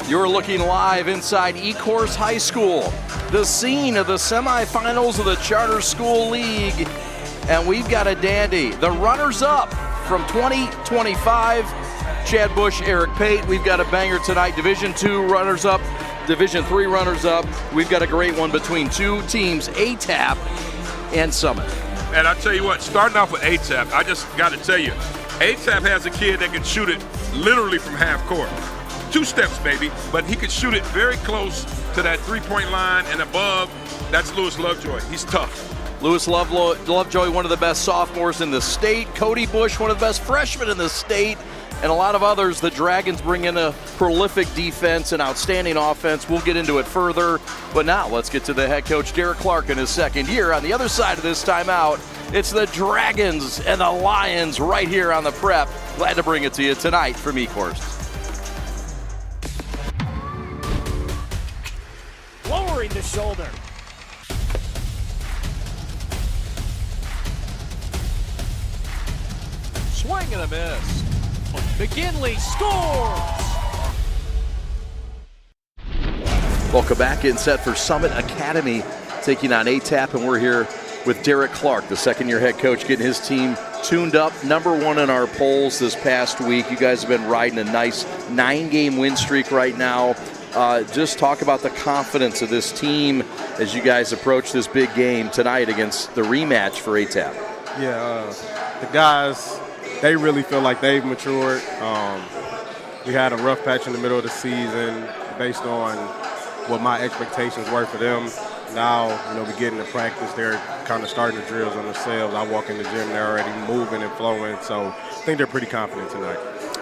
You're looking live inside Ecorse High School, the scene of the semifinals of the Charter School League. And we've got a dandy. The runners-up from 2025, Chad Bush, Eric Pate. We've got a banger tonight. Division II runners-up, Division III runners-up. We've got a great one between two teams, ATAP and Summit. And I tell you what, starting off with ATAP, I just got to tell you, ATAP has a kid that can shoot it literally from half court. 2 steps, baby, but he could shoot it very close to that three-point line and above. That's Lewis Lovejoy. He's tough. Lewis Lovejoy, one of the best sophomores in the state. Cody Bush, one of the best freshmen in the state. And a lot of others. The Dragons bring in a prolific defense and outstanding offense. We'll get into it further. But now let's get to the head coach, Derek Clark, in his second year. On the other side of this timeout, it's the Dragons and the Lions right here on the Prep. Glad to bring it to you tonight from Ecorse. Lowering the shoulder. Swing and a miss. McGinley scores! Welcome back in set for Summit Academy taking on ATAP, and we're here with Derek Clark, the second-year head coach, getting his team tuned up. #1 in our polls this past week. You guys have been riding a nice 9-game win streak right now. Just talk about the confidence of this team as you guys approach this big game tonight against the rematch for ATAP. Yeah, the guys, they really feel like they've matured. We had a rough patch in the middle of the season based on what my expectations were for them. Now, we get into practice, they're kind of starting the drills on themselves. I walk in the gym, they're already moving and flowing, so I think they're pretty confident tonight.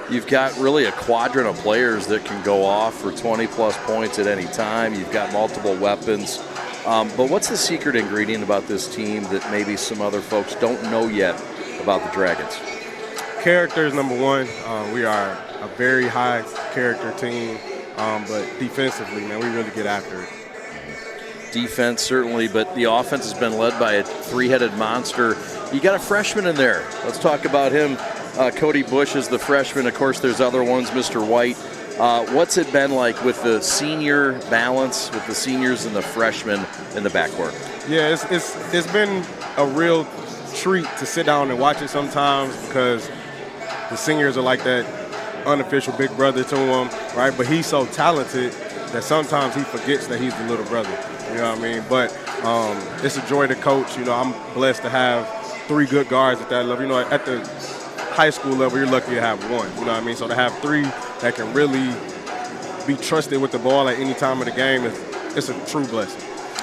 You've got really a quadrant of players that can go off for 20-plus points at any time. You've got multiple weapons. But what's the secret ingredient about this team that maybe some other folks don't know yet about the Dragons? Character is #1. We are a very high character team, but defensively, man, we really get after it. Defense, certainly, but the offense has been led by a 3-headed monster. You got a freshman in there. Let's talk about him. Cody Bush is the freshman. Of course, there's other ones, Mr. White. What's it been like with the senior balance, with the seniors and the freshmen in the backcourt? Yeah, it's been a real treat to sit down and watch it sometimes because the seniors are like that unofficial big brother to him, right? But he's so talented that sometimes he forgets that he's the little brother. You know what I mean? But it's a joy to coach. I'm blessed to have 3 good guards at that level. At the high school level, you're lucky to have 1. You know what I mean? So to have 3 that can really be trusted with the ball at any time of the game, it's a true blessing.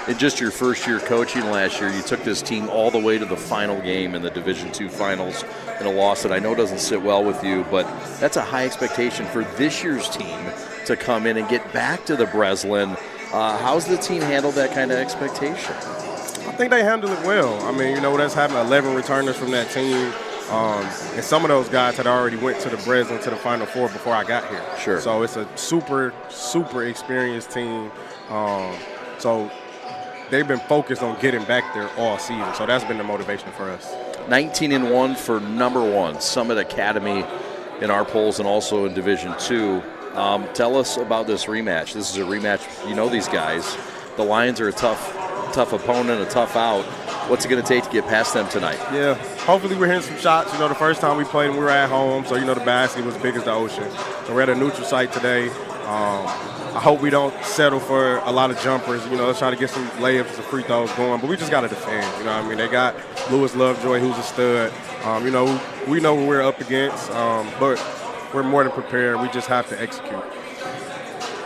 In just your first year coaching last year, you took this team all the way to the final game in the Division II finals in a loss that I know doesn't sit well with you, but that's a high expectation for this year's team to come in and get back to the Breslin. How's the team handled that kind of expectation? I think they handled it well. I mean, that's having 11 returners from that team. And some of those guys had already went to the Breslin to the Final Four before I got here. Sure. So it's a super, super experienced team. So they've been focused on getting back there all season. So that's been the motivation for us. 19-1 for #1, Summit Academy in our polls and also in Division II. Tell us about this rematch. This is a rematch. You know these guys. The Lions are a tough opponent, a tough out. What's it going to take to get past them tonight? Yeah, hopefully we're hitting some shots. The first time we played them, we were at home, so the basket was big as the ocean. So we're at a neutral site today. I hope we don't settle for a lot of jumpers. Let's try to get some layups and free throws going, but we just got to defend. They got Lewis Lovejoy, who's a stud. We know what we're up against, but we're more than prepared. We just have to execute.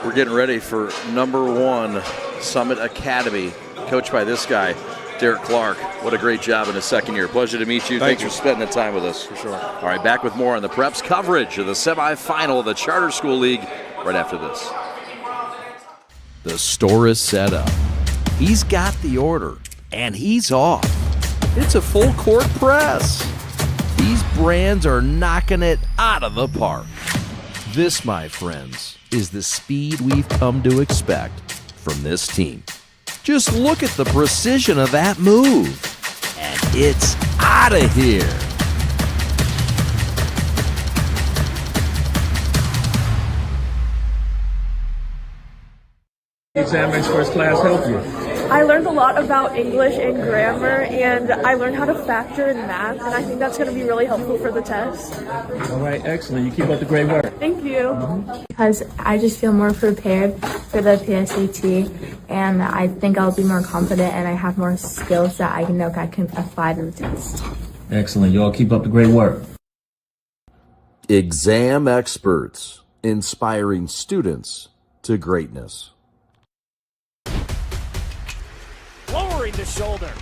We're getting ready for #1 Summit Academy, coached by this guy, Derek Clark. What a great job in his second year. Pleasure to meet you. Thanks for spending the time with us. For sure. All right, back with more on the Preps coverage of the semifinal of the Charter School League right after this. The store is set up. He's got the order, and he's off. It's a full court press. These brands are knocking it out of the park. This, my friends, is the speed we've come to expect from this team. Just look at the precision of that move. And it's out of here. Exam first class help you? I learned a lot about English and grammar, and I learned how to factor in math, and I think that's going to be really helpful for the test. All right, excellent. You keep up the great work. Thank you. Because I just feel more prepared for the PSAT, and I think I'll be more confident, and I have more skills that I know I can apply to the test. Excellent. You all keep up the great work. Exam experts, inspiring students to greatness. Lowering the shoulder.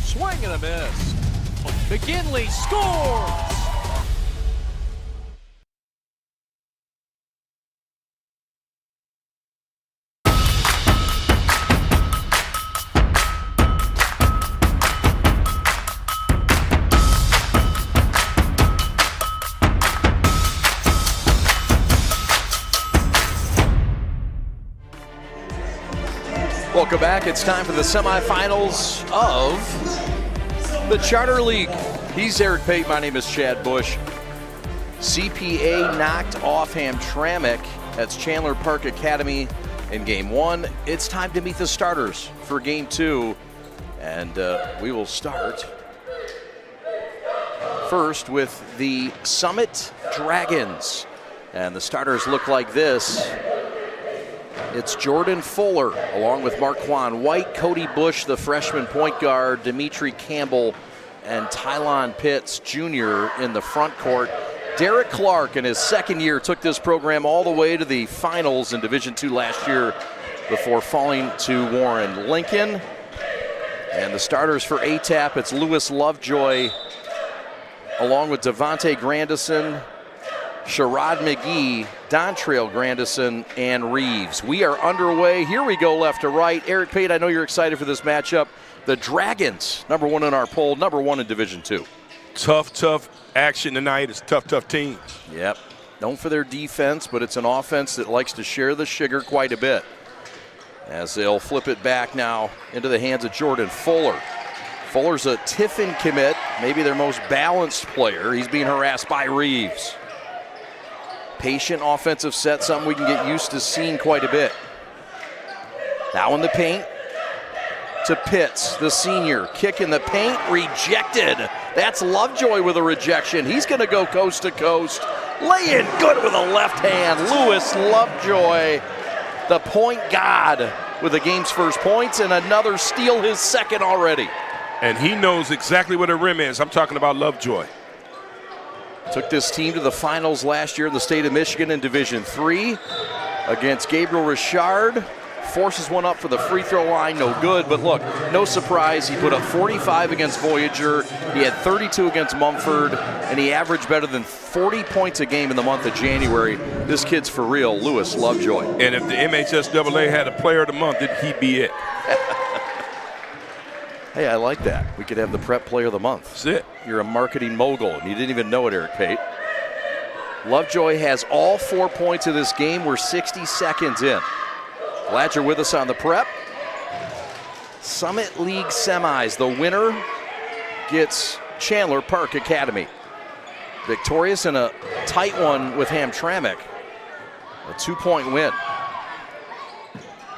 Swing and a miss. McGinley scores! Welcome back. It's time for the semifinals of the Charter League. He's Eric Pate. My name is Chad Bush. CPA knocked off Hamtramck. That's Chandler Park Academy in Game 1. It's time to meet the starters for Game 2. And we will start first with the Summit Dragons. And the starters look like this. It's Jordan Fuller, along with Marquand White, Cody Bush, the freshman point guard, Dimitri Campbell, and Tylon Pitts Jr. in the front court. Derek Clark, in his second year, took this program all the way to the finals in Division II last year before falling to Warren Lincoln. And the starters for ATAP, it's Lewis Lovejoy, along with Devontae Grandison, Sherrod McGee, Dontrell Grandison, and Reeves. We are underway. Here we go left to right. Eric Pate, I know you're excited for this matchup. The Dragons, number 1 in our poll, number 1 in Division II. Tough action tonight. It's tough teams. Yep. Known for their defense, but it's an offense that likes to share the sugar quite a bit. As they'll flip it back now into the hands of Jordan Fuller. Fuller's a Tiffin commit, maybe their most balanced player. He's being harassed by Reeves. Patient offensive set, something we can get used to seeing quite a bit. Now in the paint to Pitts, the senior. Kick in the paint, rejected. That's Lovejoy with a rejection. He's going to go coast to coast. Lay in good with a left hand. Lewis Lovejoy, the point god, with the game's first points, and another steal, his second already. And he knows exactly what a rim is. I'm talking about Lovejoy. Took this team to the finals last year in the state of Michigan in Division III against Gabriel Richard. Forces one up for the free throw line, no good, but look, no surprise. He put up 45 against Voyager, he had 32 against Mumford, and he averaged better than 40 points a game in the month of January. This kid's for real, Lewis Lovejoy. And if the MHSAA had a player of the month, he'd be it. Hey, I like that. We could have the Prep Player of the Month. That's it. You're a marketing mogul, and you didn't even know it, Eric Pate. Lovejoy has all 4 points of this game. We're 60 seconds in. Glad you're with us on the Prep. Summit League semis. The winner gets Chandler Park Academy. Victorious in a tight one with Hamtramck. A 2-point win.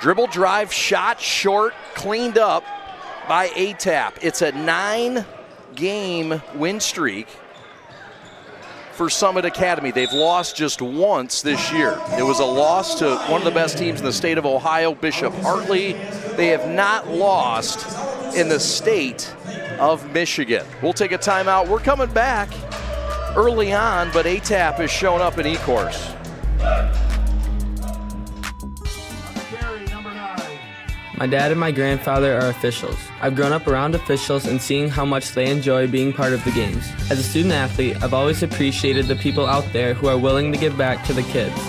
Dribble drive, shot short, cleaned up by ATAP. It's a 9-game win streak for Summit Academy. They've lost just once this year. It was a loss to one of the best teams in the state of Ohio, Bishop Hartley. They have not lost in the state of Michigan. We'll take a timeout. We're coming back early on, but ATAP has shown up in E-Course. My dad and my grandfather are officials. I've grown up around officials and seeing how much they enjoy being part of the games. As a student athlete, I've always appreciated the people out there who are willing to give back to the kids.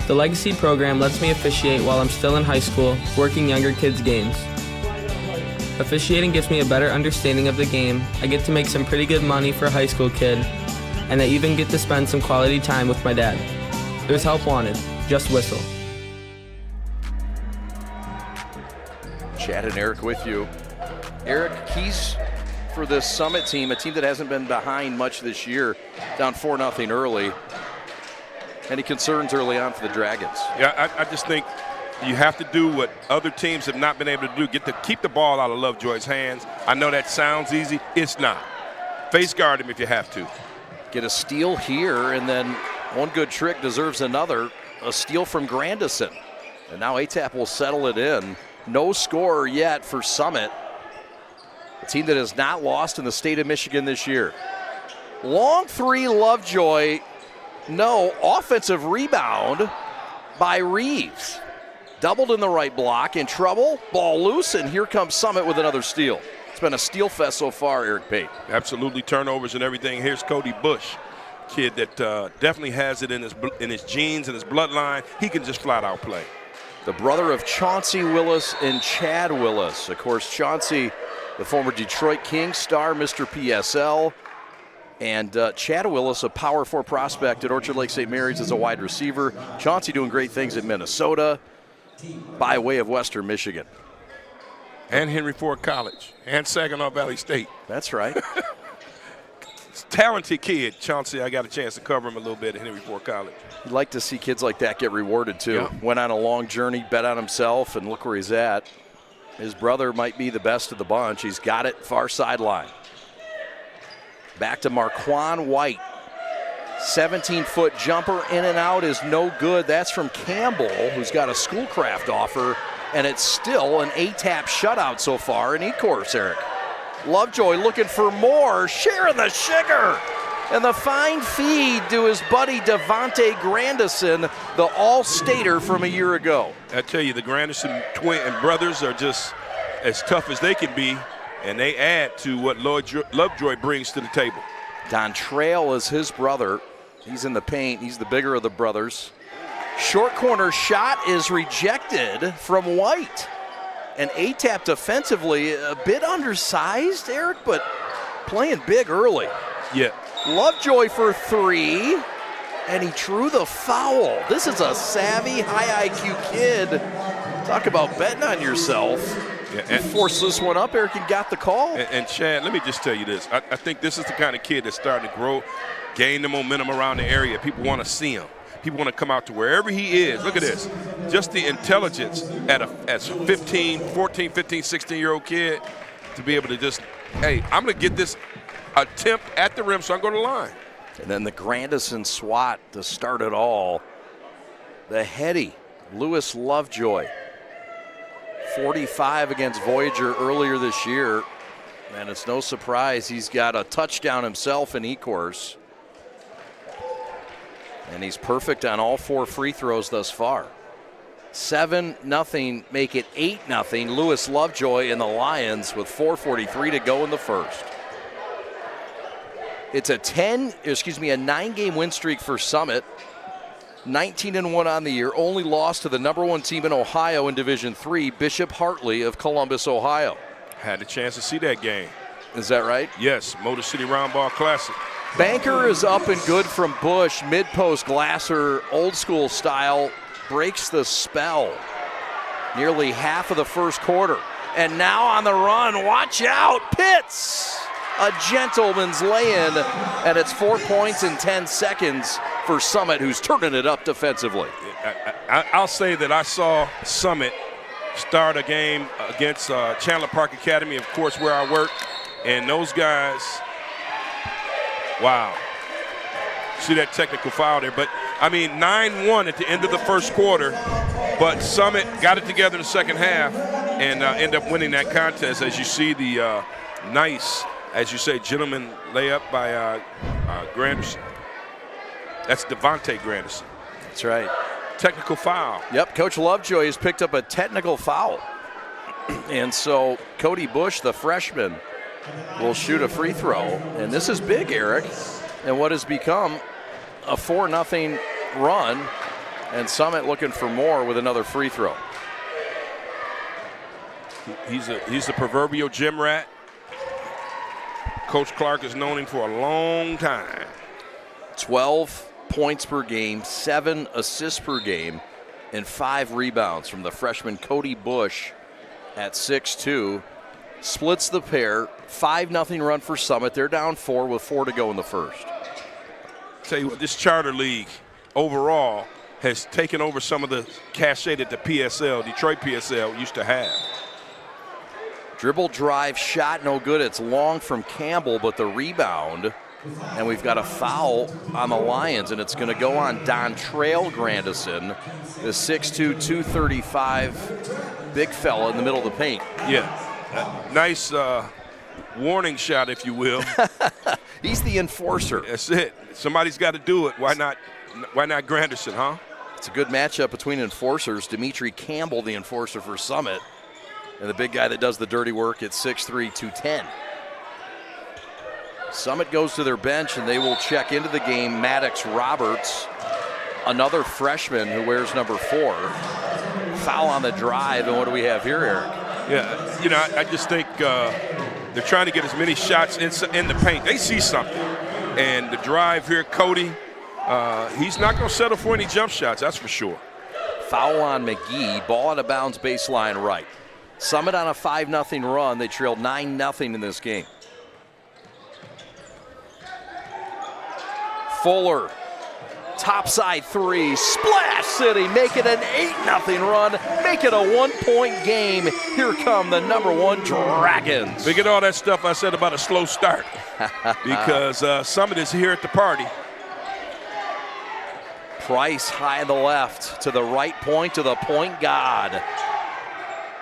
The Legacy program lets me officiate while I'm still in high school, working younger kids' games. Officiating gives me a better understanding of the game. I get to make some pretty good money for a high school kid, and I even get to spend some quality time with my dad. There's help wanted. Just whistle. Chad and Eric with you. Eric, keys for this Summit team, a team that hasn't been behind much this year. down 4-0 early. Any concerns early on for the Dragons? Yeah, I just think you have to do what other teams have not been able to do, keep the ball out of Lovejoy's hands. I know that sounds easy. It's not. Face guard him if you have to. Get a steal here, and then one good trick deserves another. A steal from Grandison. And now ATAP will settle it in. No score yet for Summit, a team that has not lost in the state of Michigan this year. Long three, Lovejoy. No. Offensive rebound by Reeves. Doubled in the right block, in trouble, ball loose, and here comes Summit with another steal. It's been a steal fest so far, Eric Pate. Absolutely, turnovers and everything. Here's Cody Bush, kid that definitely has it in his genes and his bloodline. He can just flat out play. The brother of Chauncey Willis and Chad Willis. Of course, Chauncey, the former Detroit Kings star, Mr. PSL. And Chad Willis, a Power 4 prospect at Orchard Lake St. Mary's as a wide receiver. Chauncey doing great things at Minnesota by way of Western Michigan. And Henry Ford College and Saginaw Valley State. That's right. Talented kid, Chauncey. I got a chance to cover him a little bit at Henry Ford College. You'd like to see kids like that get rewarded too. Yeah. Went on a long journey, bet on himself, and look where he's at. His brother might be the best of the bunch. He's got it far sideline. Back to Marquand White. 17-foot jumper in and out is no good. That's from Campbell, who's got a Schoolcraft offer, and it's still an ATAP shutout so far in E-course, Eric. Lovejoy looking for more, sharing the sugar. And the fine feed to his buddy Devontae Grandison, the all-stater from a year ago. I tell you, the Grandison twin and brothers are just as tough as they can be, and they add to what Lovejoy brings to the table. Dontrell is his brother. He's in the paint. He's the bigger of the brothers. Short corner shot is rejected from White. And ATAP defensively a bit undersized, Eric, but playing big early. Yeah. Lovejoy for three, and he drew the foul. This is a savvy, high IQ kid. Talk about betting on yourself. Yeah, and forced this one up, Eric, and got the call. And Chad, let me just tell you this. I think this is the kind of kid that's starting to grow, gain the momentum around the area. People want to see him. People want to come out to wherever he is. Look at this. Just the intelligence as a 14, 15, 16-year-old kid to be able to just, hey, I'm going to get this attempt at the rim, so I'm going to the line. And then the Grandison swat to start it all. The heady Lewis Lovejoy. 45 against Voyager earlier this year. And it's no surprise he's got a touchdown himself in E-course. And he's perfect on all four free throws thus far. 7-0, make it 8-0. Lewis Lovejoy and the Lions with 4:43 to go in the first. It's a 9-game win streak for Summit. 19-1 on the year, only lost to the #1 team in Ohio in Division III, Bishop Hartley of Columbus, Ohio. Had a chance to see that game. Is that right? Yes, Motor City Roundball Classic. Banker is up and good from Bush. Mid-post Glasser, old school style, breaks the spell. Nearly half of the first quarter. And now on the run, watch out, Pitts! A gentleman's lay-in, and it's 4 points in 10 seconds for Summit, who's turning it up defensively. I'll say that I saw Summit start a game against Chandler Park Academy, of course, where I work, and those guys, wow. See that technical foul there, but I mean 9-1 at the end of the first quarter, but Summit got it together in the second half and end up winning that contest. As you see the nice, as you say, gentleman layup by Grandison. That's Devontae Grandison. That's right. Technical foul. Yep, Coach Lovejoy has picked up a technical foul. And so Cody Bush, the freshman, will shoot a free throw. And this is big, Eric, and what has become a 4-0 run. And Summit looking for more with another free throw. He's a proverbial gym rat. Coach Clark has known him for a long time. 12 points per game, 7 assists per game, and 5 rebounds from the freshman Cody Bush at 6'2". Splits the pair. 5-0 run for Summit. They're down 4 with 4 to go in the first. tell you what, this charter league overall has taken over some of the cachet that the PSL, Detroit PSL, used to have. Dribble drive shot, no good. It's long from Campbell, but the rebound. And we've got a foul on the Lions, and it's going to go on Dontrell Grandison, the 6'2", 235 big fella in the middle of the paint. Yeah, nice warning shot, if you will. He's the enforcer. That's it. Somebody's got to do it. Why not Grandison, huh? It's a good matchup between enforcers. Dimitri Campbell, the enforcer for Summit, and the big guy that does the dirty work at 6'3", 210. Summit goes to their bench, and they will check into the game Maddox Roberts, another freshman who wears number 4. Foul on the drive, and what do we have here, Eric? Yeah, you know, I just think they're trying to get as many shots in the paint. They see something. And the drive here, Cody, he's not going to settle for any jump shots, that's for sure. Foul on McGee, ball out of bounds, baseline right. Summit on a 5-0 run. They trailed 9-0 in this game. Fuller, topside 3, Splash City, make it an 8-0 run, make it a 1-point game. Here come the #1 Dragons. Forget all that stuff I said about a slow start because Summit is here at the party. Price high on the left, to the right point, to the point god.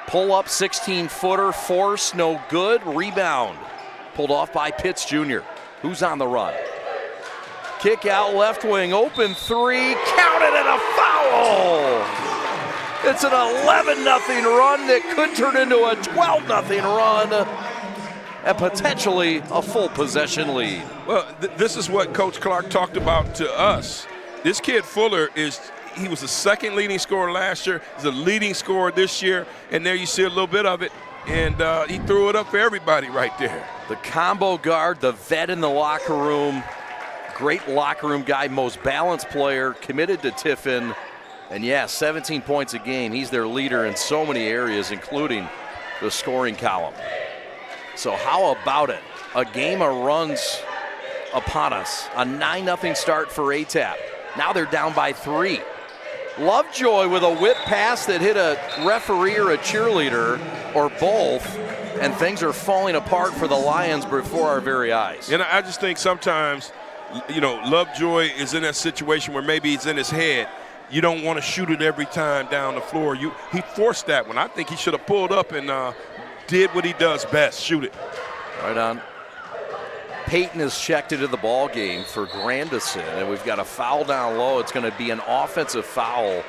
Pull up 16-footer, force, no good, rebound. Pulled off by Pitts Jr., who's on the run. Kick out left wing, open 3, counted, and a foul! It's an 11-0 run that could turn into a 12-0 run and potentially a full possession lead. Well, this is what Coach Clark talked about to us. This kid Fuller he was the second leading scorer last year. He's a leading scorer this year, and there you see a little bit of it, and he threw it up for everybody right there. The combo guard, the vet in the locker room, great locker room guy, most balanced player, committed to Tiffin. And yeah, 17 points a game. He's their leader in so many areas, including the scoring column. So how about it? A game of runs upon us. A 9-0 start for ATAP. Now they're down by 3. Lovejoy with a whip pass that hit a referee or a cheerleader or both, and things are falling apart for the Lions before our very eyes. And I just think sometimes, you know, Lovejoy is in that situation where maybe it's in his head. You don't want to shoot it every time down the floor. He forced that one. I think he should have pulled up and did what he does best, shoot it. Right on. Peyton has checked into the ball game for Grandison, and we've got a foul down low. It's going to be an offensive foul,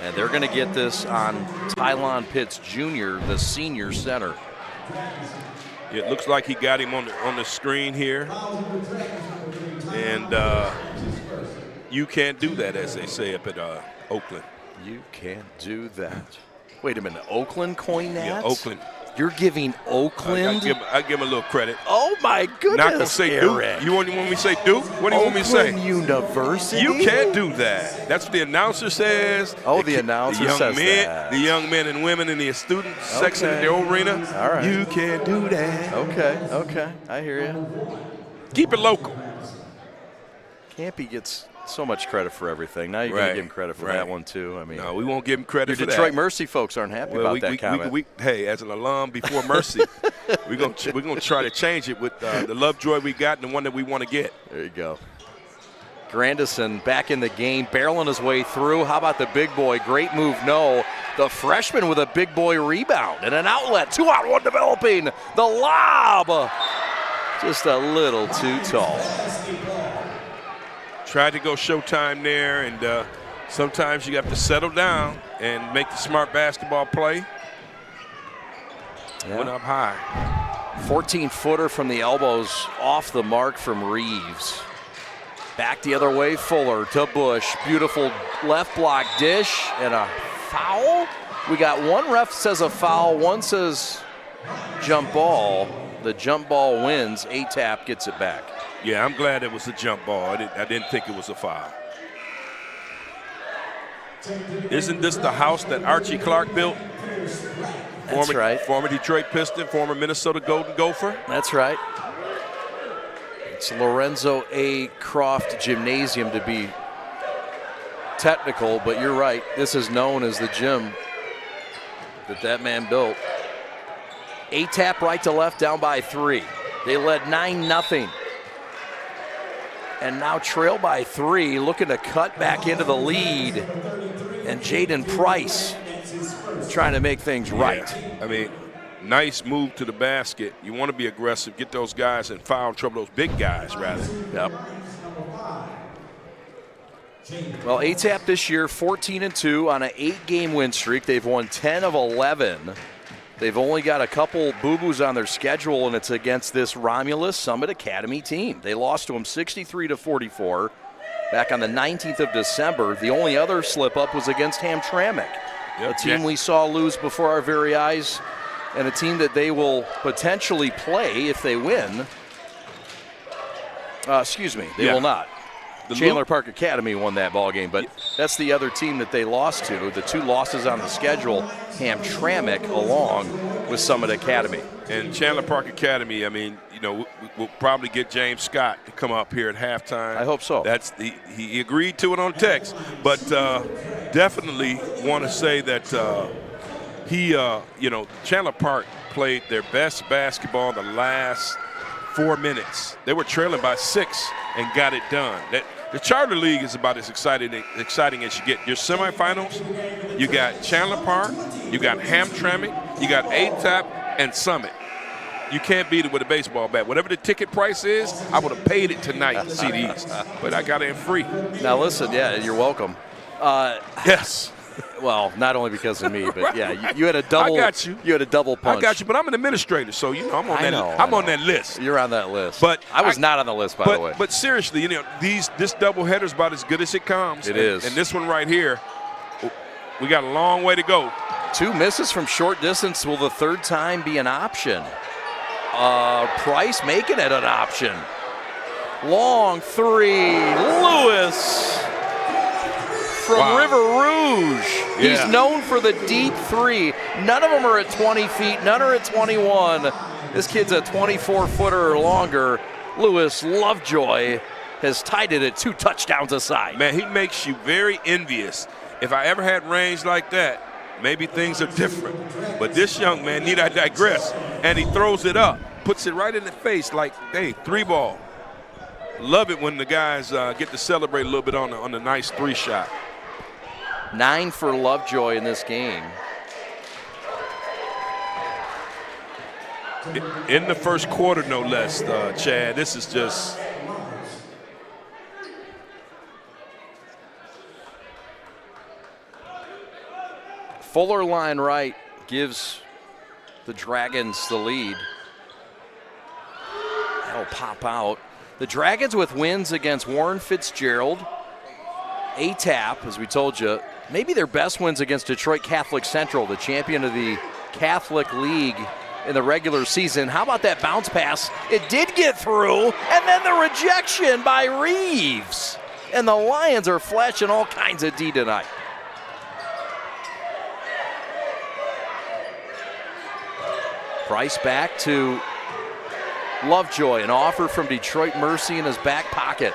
and they're going to get this on Tylon Pitts Jr., the senior center. It looks like he got him on the screen here. And you can't do that, as they say up at Oakland. You can't do that. Wait a minute, Oakland coined that? Yeah, Oakland. You're giving Oakland? I give him a little credit. Oh, my goodness, not to say Eric. Duke. You want me to say Duke? What do you want me to say? Oakland University? You can't do that. That's what the announcer says. Oh, the announcer says that. The young men and women in the student section of the arena. All right. You can't do that. Okay. I hear you. Keep it local. Campy gets so much credit for everything. Now you're going to give him credit for that one, too. I mean, no, we won't give him credit for that. Detroit Mercy folks aren't happy about that comment. Hey, as an alum before Mercy, we're gonna try to change it with the Lovejoy we got and the one that we want to get. There you go. Grandison back in the game, barreling his way through. How about the big boy? Great move, no. The freshman with a big boy rebound and an outlet. 2-on-1 developing. The lob. Just a little too tall. Tried to go showtime there, and sometimes you have to settle down and make the smart basketball play. Yeah. Went up high. 14-footer from the elbows, off the mark from Reeves. Back the other way, Fuller to Bush. Beautiful left block dish and a foul. We got one ref says a foul, one says jump ball. The jump ball wins. ATAP gets it back. Yeah, I'm glad it was a jump ball. I didn't think it was a foul. Isn't this the house that Archie Clark built? That's right. Former Detroit Piston, former Minnesota Golden Gopher. That's right. It's Lorenzo A. Croft Gymnasium to be technical, but you're right. This is known as the gym that man built. ATAP right to left, down by 3. They led 9-0. And now trail by 3, looking to cut back into the lead. And Jaden Price trying to make things right. I mean, nice move to the basket. You want to be aggressive, get those guys in foul trouble, those big guys, rather. Yep. Well, ATAP this year, 14-2 on an 8-game win streak. They've won 10 of 11. They've only got a couple boo-boos on their schedule, and it's against this Romulus Summit Academy team. They lost to them 63-44 back on the 19th of December. The only other slip-up was against Hamtramck, a team we saw lose before our very eyes, and a team that they will potentially play if they win. They will not. Chandler Park Academy won that ball game, but that's the other team that they lost to. The 2 losses on the schedule, Hamtramck along with Summit Academy. And Chandler Park Academy, I mean, we'll probably get James Scott to come up here at halftime. I hope so. He agreed to it on text, but definitely want to say that Chandler Park played their best basketball in the last 4 minutes. They were trailing by 6 and got it done. The Charter League is about as exciting as you get. Your semifinals, you got Chandler Park, you got Hamtramck, you got ATAP and Summit. You can't beat it with a baseball bat. Whatever the ticket price is, I would have paid it tonight, CDs, but I got it in free. Now listen, you're welcome. Yes. Well, not only because of me, but you had a double. I got you. You had a double punch. I got you, but I'm an administrator, so I'm on that list. You're on that list. But I was not on the list, by the way. But seriously, this doubleheader is about as good as it comes. It is. And this one right here, we got a long way to go. 2 misses from short distance. Will the third time be an option? Price making it an option. Long 3, Lewis from River Rouge. He's known for the deep 3. None of them are at 20 feet. None are at 21. This kid's a 24-footer or longer. Lewis Lovejoy has tied it at 2 touchdowns aside. Man, he makes you very envious. If I ever had range like that, maybe things are different. But this young man, need I digress, and he throws it up, puts it right in the face like, hey, 3 ball. Love it when the guys get to celebrate a little bit on the nice 3 shot. 9 for Lovejoy in this game. In the first quarter, no less, Chad. This is just. Fuller line right gives the Dragons the lead. That'll pop out. The Dragons with wins against Warren Fitzgerald, ATAP, as we told you, maybe their best wins against Detroit Catholic Central, the champion of the Catholic League in the regular season. How about that bounce pass? It did get through, and then the rejection by Reeves. And the Lions are flashing all kinds of D tonight. Price back to Lovejoy, an offer from Detroit Mercy in his back pocket.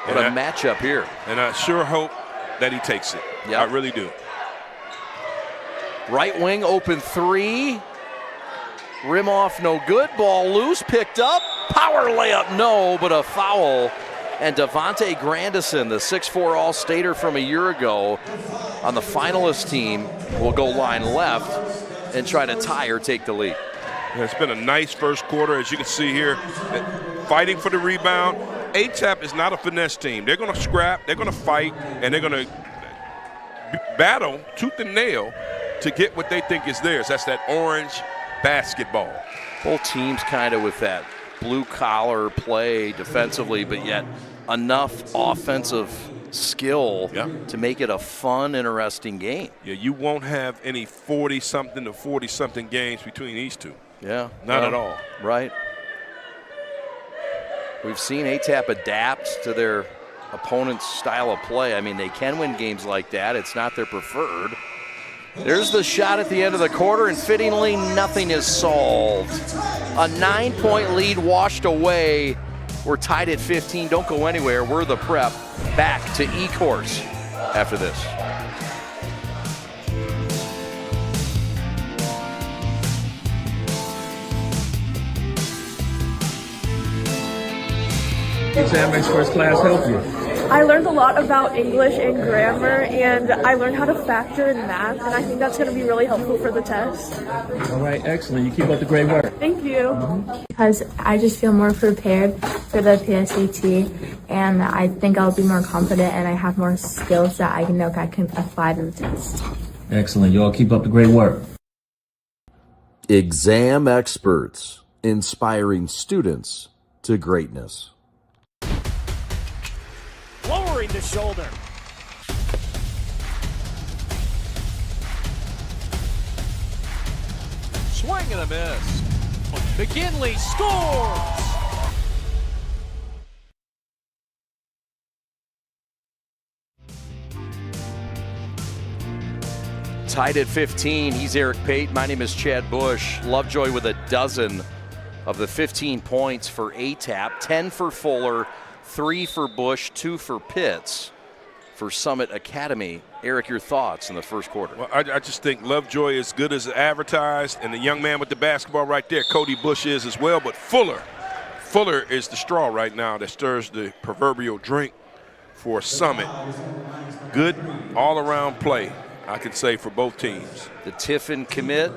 What a matchup here. And I sure hope that he takes it. Yep. I really do. Right wing open 3. Rim off, no good. Ball loose, picked up. Power layup, no, but a foul. And Devontae Grandison, the 6'4 All-Stater from a year ago on the finalist team, will go line left and try to tie or take the lead. It's been a nice first quarter, as you can see here, fighting for the rebound. ATAP is not a finesse team. They're going to scrap, they're going to fight, and they're going to battle tooth and nail to get what they think is theirs. That's that orange basketball. Both teams kind of with that blue-collar play defensively, but yet enough offensive skill to make it a fun, interesting game. Yeah, you won't have any 40-something to 40-something games between these two. Yeah. Not at all. Right. We've seen ATAP adapt to their opponent's style of play. I mean, they can win games like that. It's not their preferred. There's the shot at the end of the quarter, and fittingly, nothing is solved. A 9-point lead washed away We're tied at 15. Don't go anywhere. We're the Prep. Back to E-Course after this. Exam makes first class help you. I learned a lot about English and grammar, and I learned how to factor in math, and I think that's going to be really helpful for the test. All right, excellent. You keep up the great work. Thank you. Because I just feel more prepared for the PSAT, and I think I'll be more confident and I have more skills that I know I can apply to the test. Excellent. You all keep up the great work. Exam experts, inspiring students to greatness. Lowering the shoulder. Swing and a miss. McKinley scores! Tied at 15, he's Eric Pate. My name is Chad Bush. Lovejoy with a dozen of the 15 points for ATAP, 10 for Fuller, 3 for Bush, 2 for Pitts for Summit Academy. Eric, your thoughts in the first quarter? Well, I just think Lovejoy is good as advertised, and the young man with the basketball right there, Cody Bush, is as well. But Fuller is the straw right now that stirs the proverbial drink for Summit. Good all-around play, I could say, for both teams. The Tiffin commit,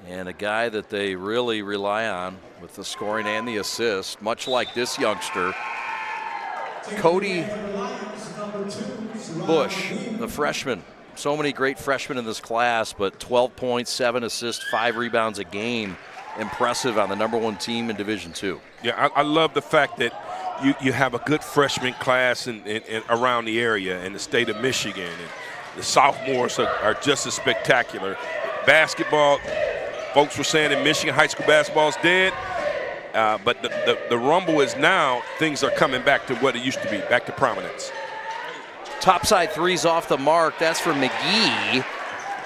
and a guy that they really rely on with the scoring and the assist, much like this youngster. Cody Bush, the freshman. So many great freshmen in this class, but 12 points, 7 assists, 5 rebounds a game. Impressive on the #1 team in Division II. Yeah, I love the fact that you have a good freshman class in around the area in the state of Michigan. And the sophomores are just as spectacular. Basketball, folks were saying in Michigan high school basketball is dead. But the rumble is now things are coming back to what it used to be, back to prominence. Topside threes off the mark. That's for McGee.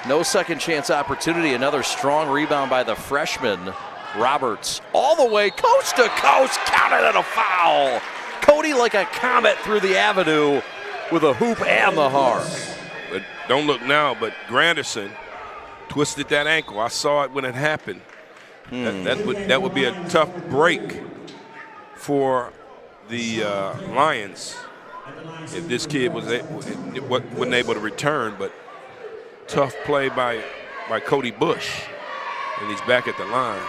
No second chance opportunity. Another strong rebound by the freshman, Roberts. All the way coast to coast, counted and a foul. Cody like a comet through the avenue with a hoop and the harp. But don't look now, but Granderson twisted that ankle. I saw it when it happened. That would be a tough break for the Lions if this kid wasn't able to return. But tough play by Cody Bush, and he's back at the line.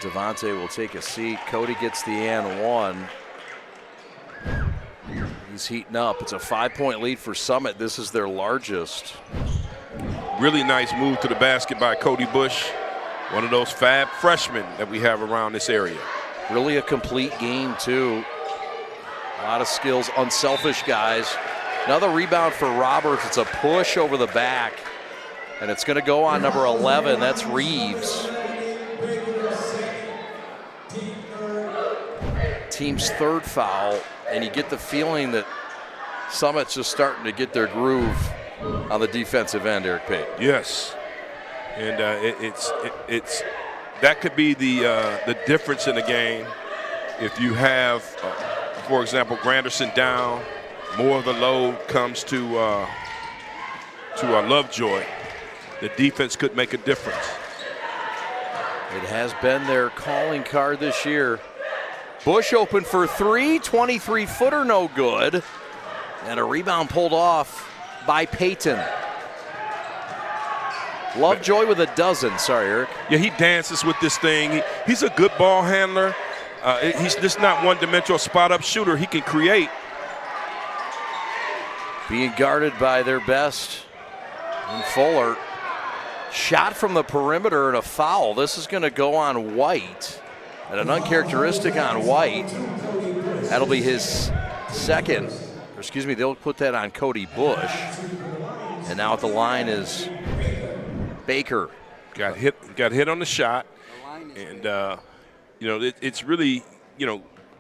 Devontae will take a seat. Cody gets the and one. He's heating up. It's a 5-point lead for Summit. This is their largest. Really nice move to the basket by Cody Bush. One of those fab freshmen that we have around this area. Really a complete game, too. A lot of skills, unselfish guys. Another rebound for Roberts. It's a push over the back, and it's going to go on number 11. That's Reeves. Team's third foul, and you get the feeling that Summit's just starting to get their groove on the defensive end, Eric Pate. Yes. And it's that could be the difference in the game if you have, for example, Granderson down, more of the load comes to Lovejoy. The defense could make a difference. It has been their calling card this year. Bush open for 3, 23-footer no good, and a rebound pulled off by Payton. Lovejoy with a dozen. Sorry, Eric. Yeah, he dances with this thing. He's a good ball handler. He's just not one-dimensional spot-up shooter. He can create. Being guarded by their best in Fuller. Shot from the perimeter and a foul. This is going to go on White. And an uncharacteristic on White. That'll be his second. Or excuse me, they'll put that on Cody Bush. And now at the line is Baker. Got hit on the shot. And, it's really,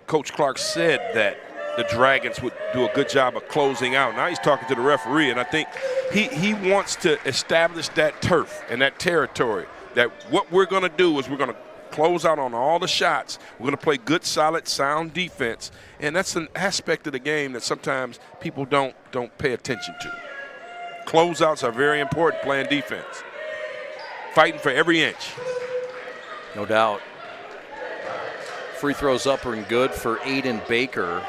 Coach Clark said that the Dragons would do a good job of closing out. Now he's talking to the referee, and I think he wants to establish that turf and that territory, that what we're going to do is we're going to close out on all the shots. We're going to play good, solid, sound defense. And that's an aspect of the game that sometimes people don't pay attention to. Closeouts are very important, playing defense. Fighting for every inch. No doubt. Free throws up and good for Aiden Baker.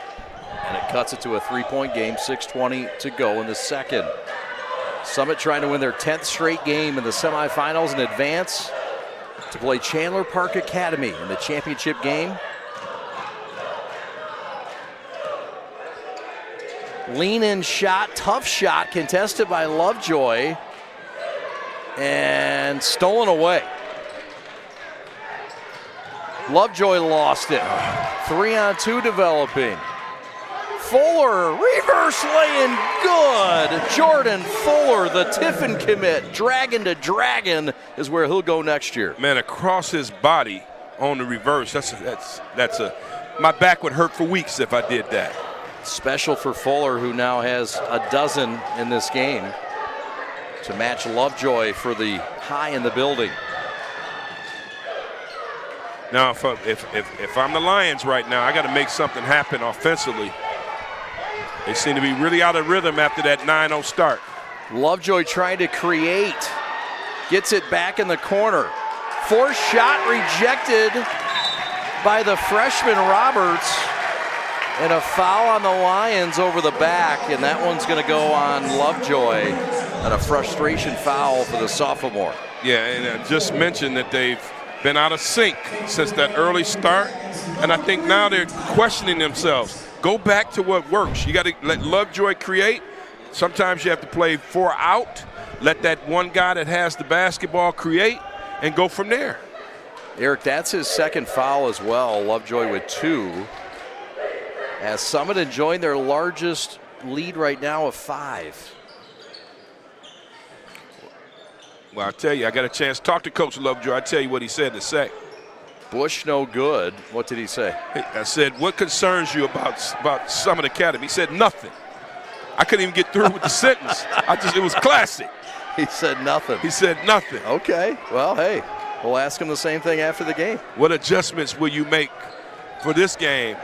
And it cuts it to a 3-point game, 6:20 to go in the second. Summit trying to win their 10th straight game in the semifinals and advance to play Chandler Park Academy in the championship game. Lean-in shot, tough shot, contested by Lovejoy, and stolen away. Lovejoy lost it. 3-on-2 developing. Fuller, reverse lay-in, good. Jordan Fuller, the Tiffin commit, dragon to dragon is where he'll go next year. Man, across his body on the reverse, my back would hurt for weeks if I did that. Special for Fuller, who now has a dozen in this game to match Lovejoy for the high in the building. Now, if I'm the Lions right now, I got to make something happen offensively. They seem to be really out of rhythm after that 9-0 start. Lovejoy trying to create. Gets it back in the corner. Forced shot rejected by the freshman Roberts. And a foul on the Lions over the back, and that one's going to go on Lovejoy. And a frustration foul for the sophomore. Yeah, and I just mentioned that they've been out of sync since that early start. And I think now they're questioning themselves. Go back to what works. You got to let Lovejoy create. Sometimes you have to play 4 out. Let that one guy that has the basketball create and go from there. Eric, that's his second foul as well. Lovejoy with 2. As Summit enjoying their largest lead right now of 5. Well, I tell you, I got a chance to talk to Coach Lovejoy. I tell you what he said to say. Bush no good. What did he say? I said, what concerns you about Summit Academy? He said, nothing. I couldn't even get through with the sentence. It was classic. He said nothing. He said nothing. Okay, well, hey, we'll ask him the same thing after the game. What adjustments will you make for this game?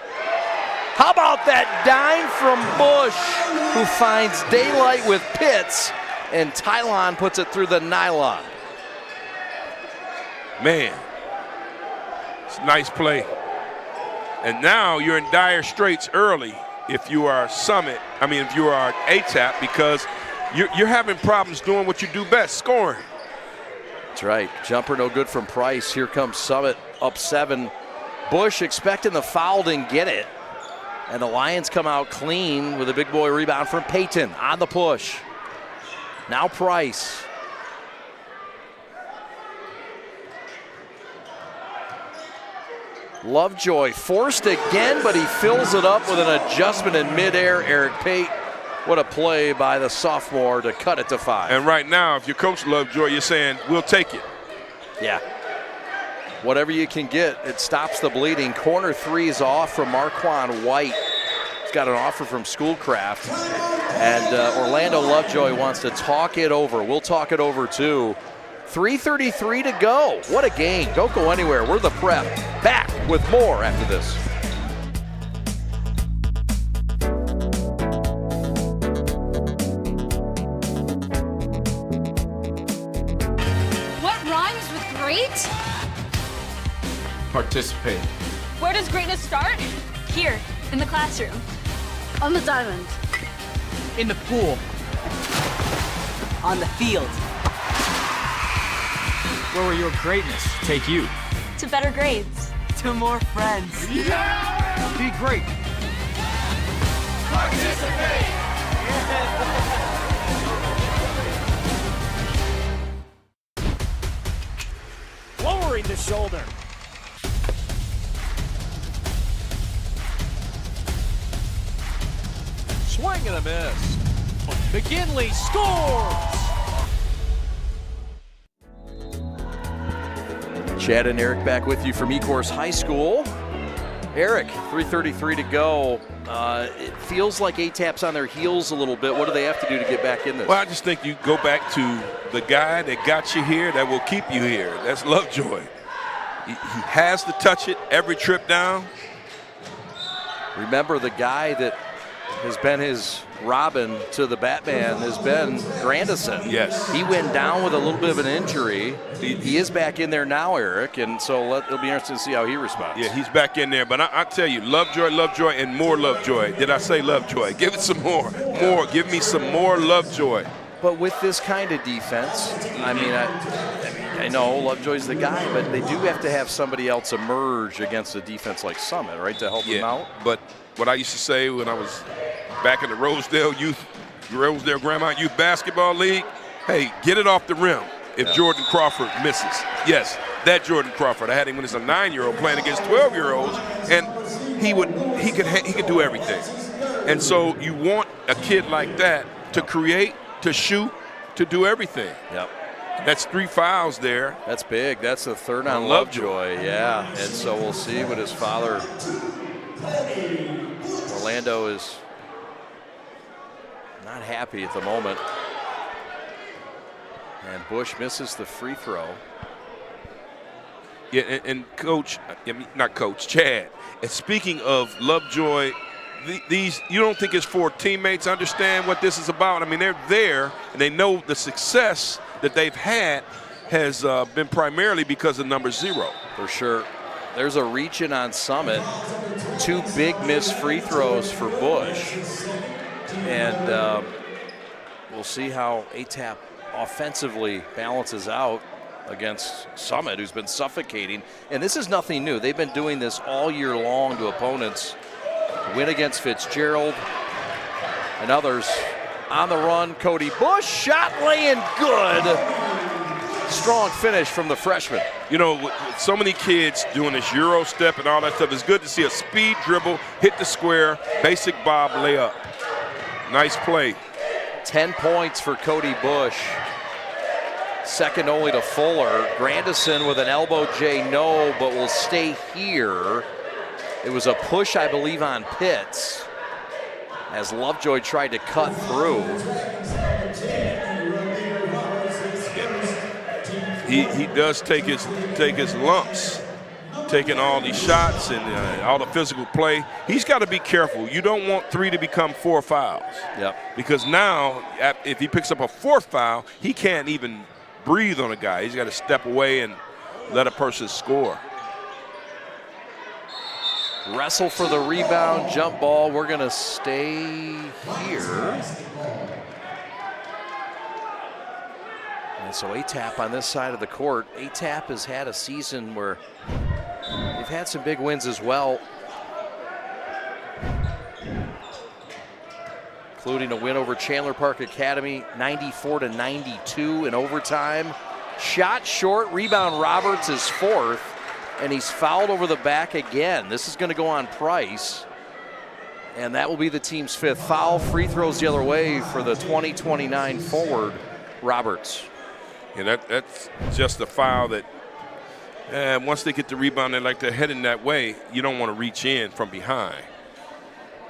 How about that dime from Bush, who finds daylight with Pitts, and Tylon puts it through the nylon. Man. Nice play. And now you're in dire straits early if you are if you are ATAP, because you're having problems doing what you do best, scoring. That's right. Jumper no good from Price. Here comes Summit up 7. Bush expecting the foul, didn't get it. And the Lions come out clean with a big boy rebound from Payton on the push. Now Price. Lovejoy forced again, but he fills it up with an adjustment in midair. Eric Pate, what a play by the sophomore to cut it to 5. And right now, if you're Coach Lovejoy, you're saying, we'll take it. Yeah. Whatever you can get, it stops the bleeding. Corner 3 is off from Marquand White. He's got an offer from Schoolcraft. And Orlando Lovejoy wants to talk it over. We'll talk it over too. 3:33 to go. What a game. Don't go anywhere. We're the Prep. Back with more after this. What rhymes with great? Participate. Where does greatness start? Here, in the classroom. On the diamond. In the pool. On the field. Where will your greatness take you? To better grades. To more friends. Yeah! Be great. Participate. Lowering the shoulder. Swing and a miss. McGinley scores! Chad and Eric back with you from Ecorse High School. Eric, 3:33 to go. It feels like ATAP's on their heels a little bit. What do they have to do to get back in this? Well, I just think you go back to the guy that got you here that will keep you here. That's Lovejoy. He has to touch it every trip down. Remember, the guy that has been his Robin to the Batman has been Grandison. Yes. He went down with a little bit of an injury. He is back in there now, Eric, and so it'll be interesting to see how he responds. Yeah, he's back in there. But I tell you, Lovejoy, and more Lovejoy. Did I say Lovejoy? Give it some more. More. Give me some more Lovejoy. But with this kind of defense, I mean, I know Lovejoy's the guy, but they do have to have somebody else emerge against a defense like Summit, right, to help them out. But what I used to say when I was back in the Rosedale Grandmount Youth Basketball League, hey, get it off the rim if Jordan Crawford misses. Yes, that Jordan Crawford. I had him when he was a 9-year-old playing against 12-year-olds, and he could do everything. And so you want a kid like that to create, to shoot, to do everything. Yep. That's 3 fouls there. That's big. That's the third on Lovejoy. Yeah. And so we'll see what his father, Orlando, is not happy at the moment. And Bush misses the free throw. Yeah, and Coach, not Coach, Chad. And speaking of Lovejoy, these, you don't think his 4 teammates understand what this is about? I mean, they're there, and they know the success that they've had has been primarily because of number 0. For sure. There's a reach-in on Summit. 2 big missed free throws for Bush. And we'll see how ATAP offensively balances out against Summit, who's been suffocating. And this is nothing new. They've been doing this all year long to opponents. Win against Fitzgerald and others. On the run, Cody Bush, shot laying good. Strong finish from the freshman. You know, with so many kids doing this Euro step and all that stuff, it's good to see a speed dribble, hit the square, basic bob, layup. Nice play. 10 points for Cody Bush. Second only to Fuller. Grandison with an elbow J, no, but will stay here. It was a push, I believe, on Pitts as Lovejoy tried to cut through. He does take his lumps, taking all these shots and all the physical play. He's got to be careful. You don't want 3 to become 4 fouls. Yep. Because now, if he picks up a 4th foul, he can't even breathe on a guy. He's got to step away and let a person score. Wrestle for the rebound, jump ball. We're going to stay here. And so ATAP on this side of the court. ATAP has had a season where they've had some big wins as well, including a win over Chandler Park Academy, 94-92 in overtime. Shot short, rebound Roberts is 4th. And he's fouled over the back again. This is going to go on Price. And that will be the team's 5th foul. Free throws the other way for the 20-29 forward, Roberts. Yeah, that's just a foul that once they get the rebound, they're like they're heading that way. You don't want to reach in from behind.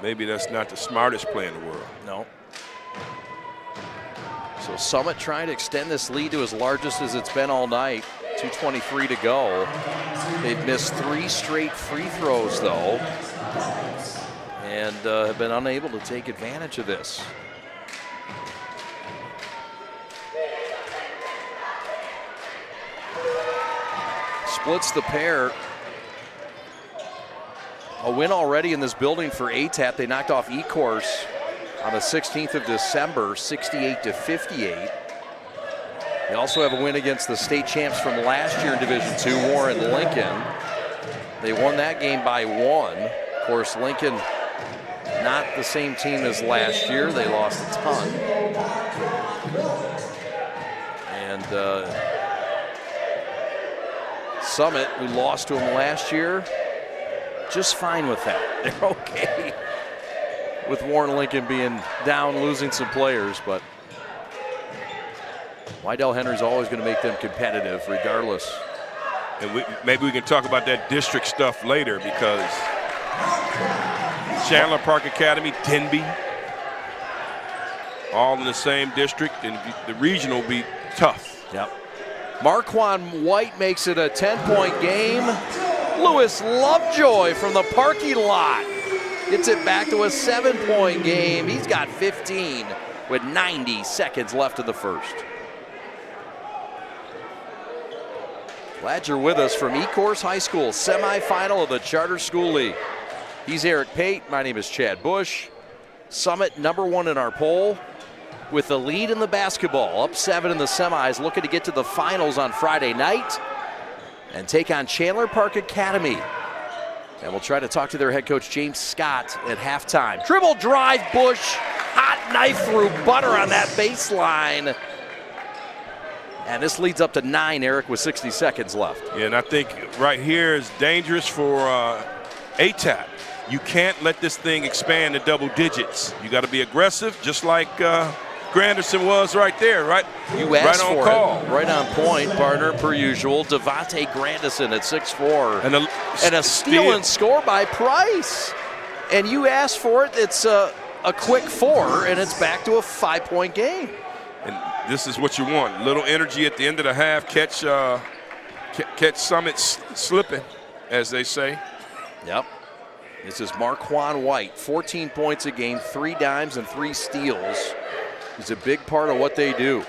Maybe that's not the smartest play in the world. No. So Summit trying to extend this lead to as largest as it's been all night. 2:23 to go. They've missed 3 straight free throws, though, and have been unable to take advantage of this. Splits the pair. A win already in this building for ATAP. They knocked off E-Course on the 16th of December, 68-58. They also have a win against the state champs from last year in Division II, Warren Lincoln. They won that game by 1. Of course, Lincoln, not the same team as last year. They lost a ton. And Summit, who lost to them last year, just fine with that. They're okay with Warren Lincoln being down, losing some players, but Wydell Henry's always going to make them competitive regardless. And maybe we can talk about that district stuff later, because Chandler Park Academy, Denby, all in the same district, and the regional will be tough. Yep. Marquand White makes it a 10-point game. Lewis Lovejoy from the parking lot gets it back to a 7-point game. He's got 15 with 90 seconds left in the first. Glad you're with us from Ecorse High School, semifinal of the Charter School League. He's Eric Pate. My name is Chad Bush. Summit #1 in our poll with the lead in the basketball, up 7 in the semis, looking to get to the finals on Friday night and take on Chandler Park Academy. And we'll try to talk to their head coach, James Scott, at halftime. Dribble drive, Bush. Hot knife through butter on that baseline. And this leads up to 9, Eric, with 60 seconds left. Yeah, and I think right here is dangerous for ATAP. You can't let this thing expand to double digits. You got to be aggressive, just like Granderson was right there, right? You asked right on for call. it. Right on point, partner, per usual. Devontae Grandison at 6'4". And a steal and score by Price. And you asked for it. It's a quick 4, and it's back to a 5-point game. And this is what you want. Little energy at the end of the half. Catch Summit slipping, as they say. Yep. This is Marquand White, 14 points a game, 3 dimes and 3 steals. He's a big part of what they do.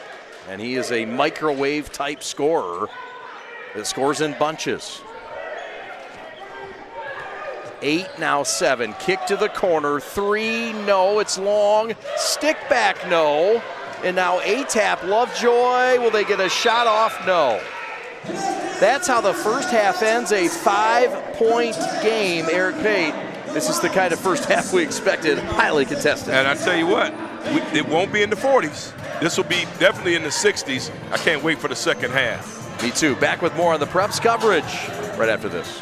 And he is a microwave type scorer that scores in bunches. 8, now 7. Kick to the corner. 3, no, it's long. Stick back, no. And now ATAP, Lovejoy. Will they get a shot off? No. That's how the first half ends, a 5-point game, Eric Pate. This is the kind of first half we expected, highly contested. And I tell you what, it won't be in the 40s. This will be definitely in the 60s. I can't wait for the second half. Me too. Back with more on the Preps coverage right after this.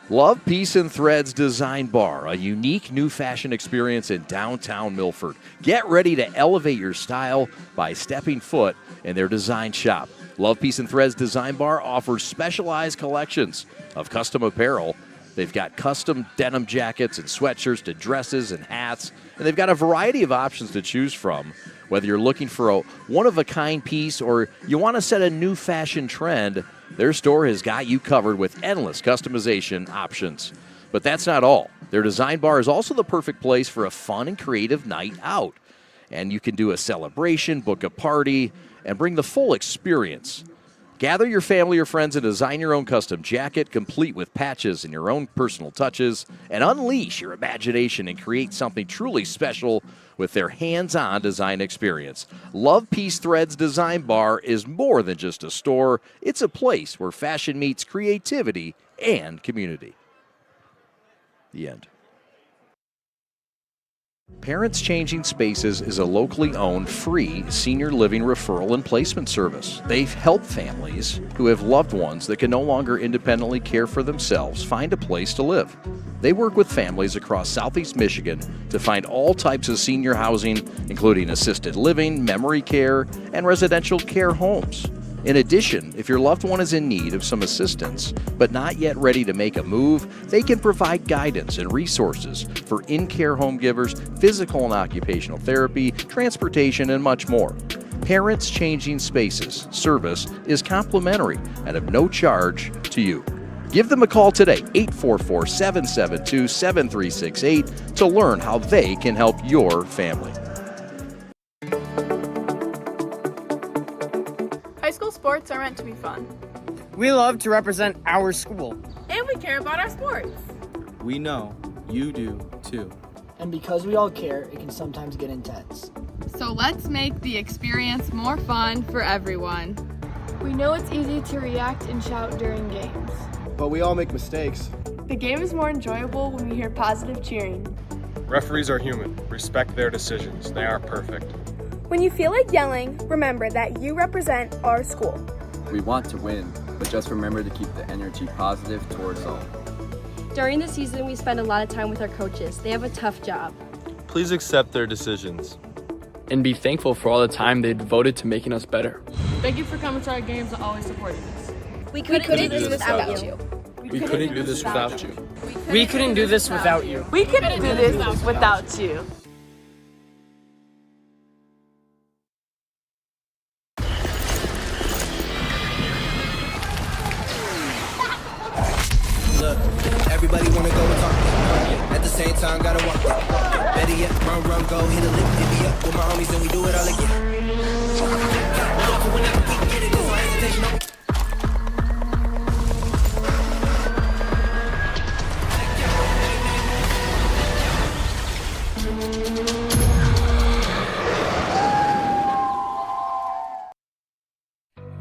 Love Peace and Threads Design Bar, a unique new fashion experience in downtown Milford. Get ready to elevate your style by stepping foot in their design shop. Love Peace and Threads Design Bar offers specialized collections of custom apparel. They've got custom denim jackets and sweatshirts to dresses and hats, and they've got a variety of options to choose from. Whether you're looking for a one-of-a-kind piece or you want to set a new fashion trend, their store has got you covered with endless customization options. But that's not all. Their design bar is also the perfect place for a fun and creative night out. And you can do a celebration, book a party, and bring the full experience. Gather your family or friends and design your own custom jacket, complete with patches and your own personal touches, and unleash your imagination and create something truly special with their hands-on design experience. Love Peace Threads Design Bar is more than just a store. It's a place where fashion meets creativity and community. The end. Parents Changing Spaces is a locally owned, free senior living referral and placement service. They help families who have loved ones that can no longer independently care for themselves find a place to live. They work with families across Southeast Michigan to find all types of senior housing, including assisted living, memory care, and residential care homes. In addition, if your loved one is in need of some assistance but not yet ready to make a move, they can provide guidance and resources for in-care home givers, physical and occupational therapy, transportation, and much more. Parents Changing Spaces service is complimentary and of no charge to you. Give them a call today, 844-772-7368, to learn how they can help your family. High school sports are meant to be fun. We love to represent our school. And we care about our sports. We know you do too. And because we all care, it can sometimes get intense. So let's make the experience more fun for everyone. We know it's easy to react and shout during games. But we all make mistakes. The game is more enjoyable when we hear positive cheering. Referees are human. Respect their decisions. They aren't perfect. When you feel like yelling, remember that you represent our school. We want to win, but just remember to keep the energy positive towards all. During the season, we spend a lot of time with our coaches. They have a tough job. Please accept their decisions. And be thankful for all the time they devoted to making us better. Thank you for coming to our games and always supporting us. We couldn't do this without you. We couldn't do this without you. We couldn't do this without you. We couldn't do this without you. Look, everybody wanna go and talk. At the same time, gotta walk. Better yet, run, go, hit a lick, divvy up with my homies, and we do it all again. Whenever we get it, there's no hesitation.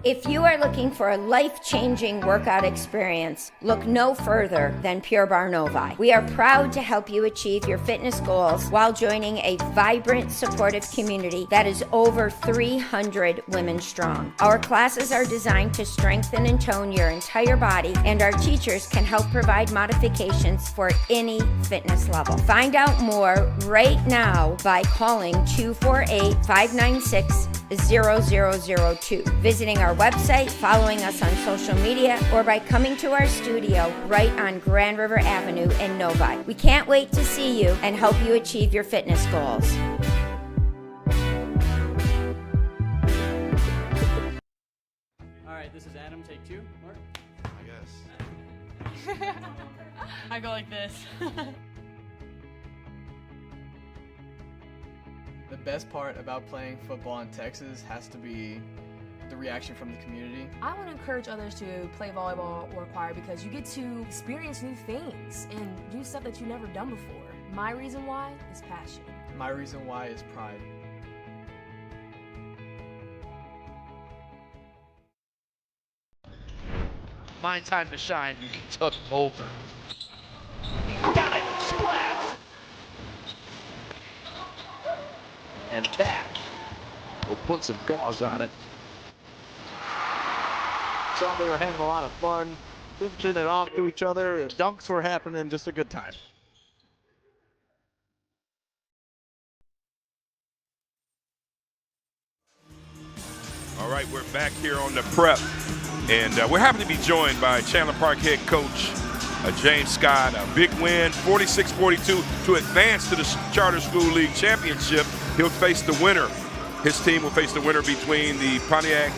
If you are looking for a life-changing workout experience, look no further than Pure Barre Novi. We are proud to help you achieve your fitness goals while joining a vibrant, supportive community that is over 300 women strong. Our classes are designed to strengthen and tone your entire body, and our teachers can help provide modifications for any fitness level. Find out more right now by calling 248-596-0002, visiting our website, following us on social media, or by coming to our studio right on Grand River Avenue in Novi. We can't wait to see you and help you achieve your fitness goals. All right, this is Adam. Take 2. Mark? I guess. I go like this. The best part about playing football in Texas has to be the reaction from the community. I want to encourage others to play volleyball or choir because you get to experience new things and do stuff that you've never done before. My reason why is passion. My reason why is pride. My time to shine. You can tuck him over. Got it. Splat. And back. We'll put some gauze on it. So they were having a lot of fun, pitching it off to each other. Dunks were happening, just a good time. All right, we're back here on the prep, and we're happy to be joined by Chandler Park head coach James Scott. A big win, 46-42, to advance to the Charter School League Championship. He'll face the winner. His team will face the winner between the Pontiac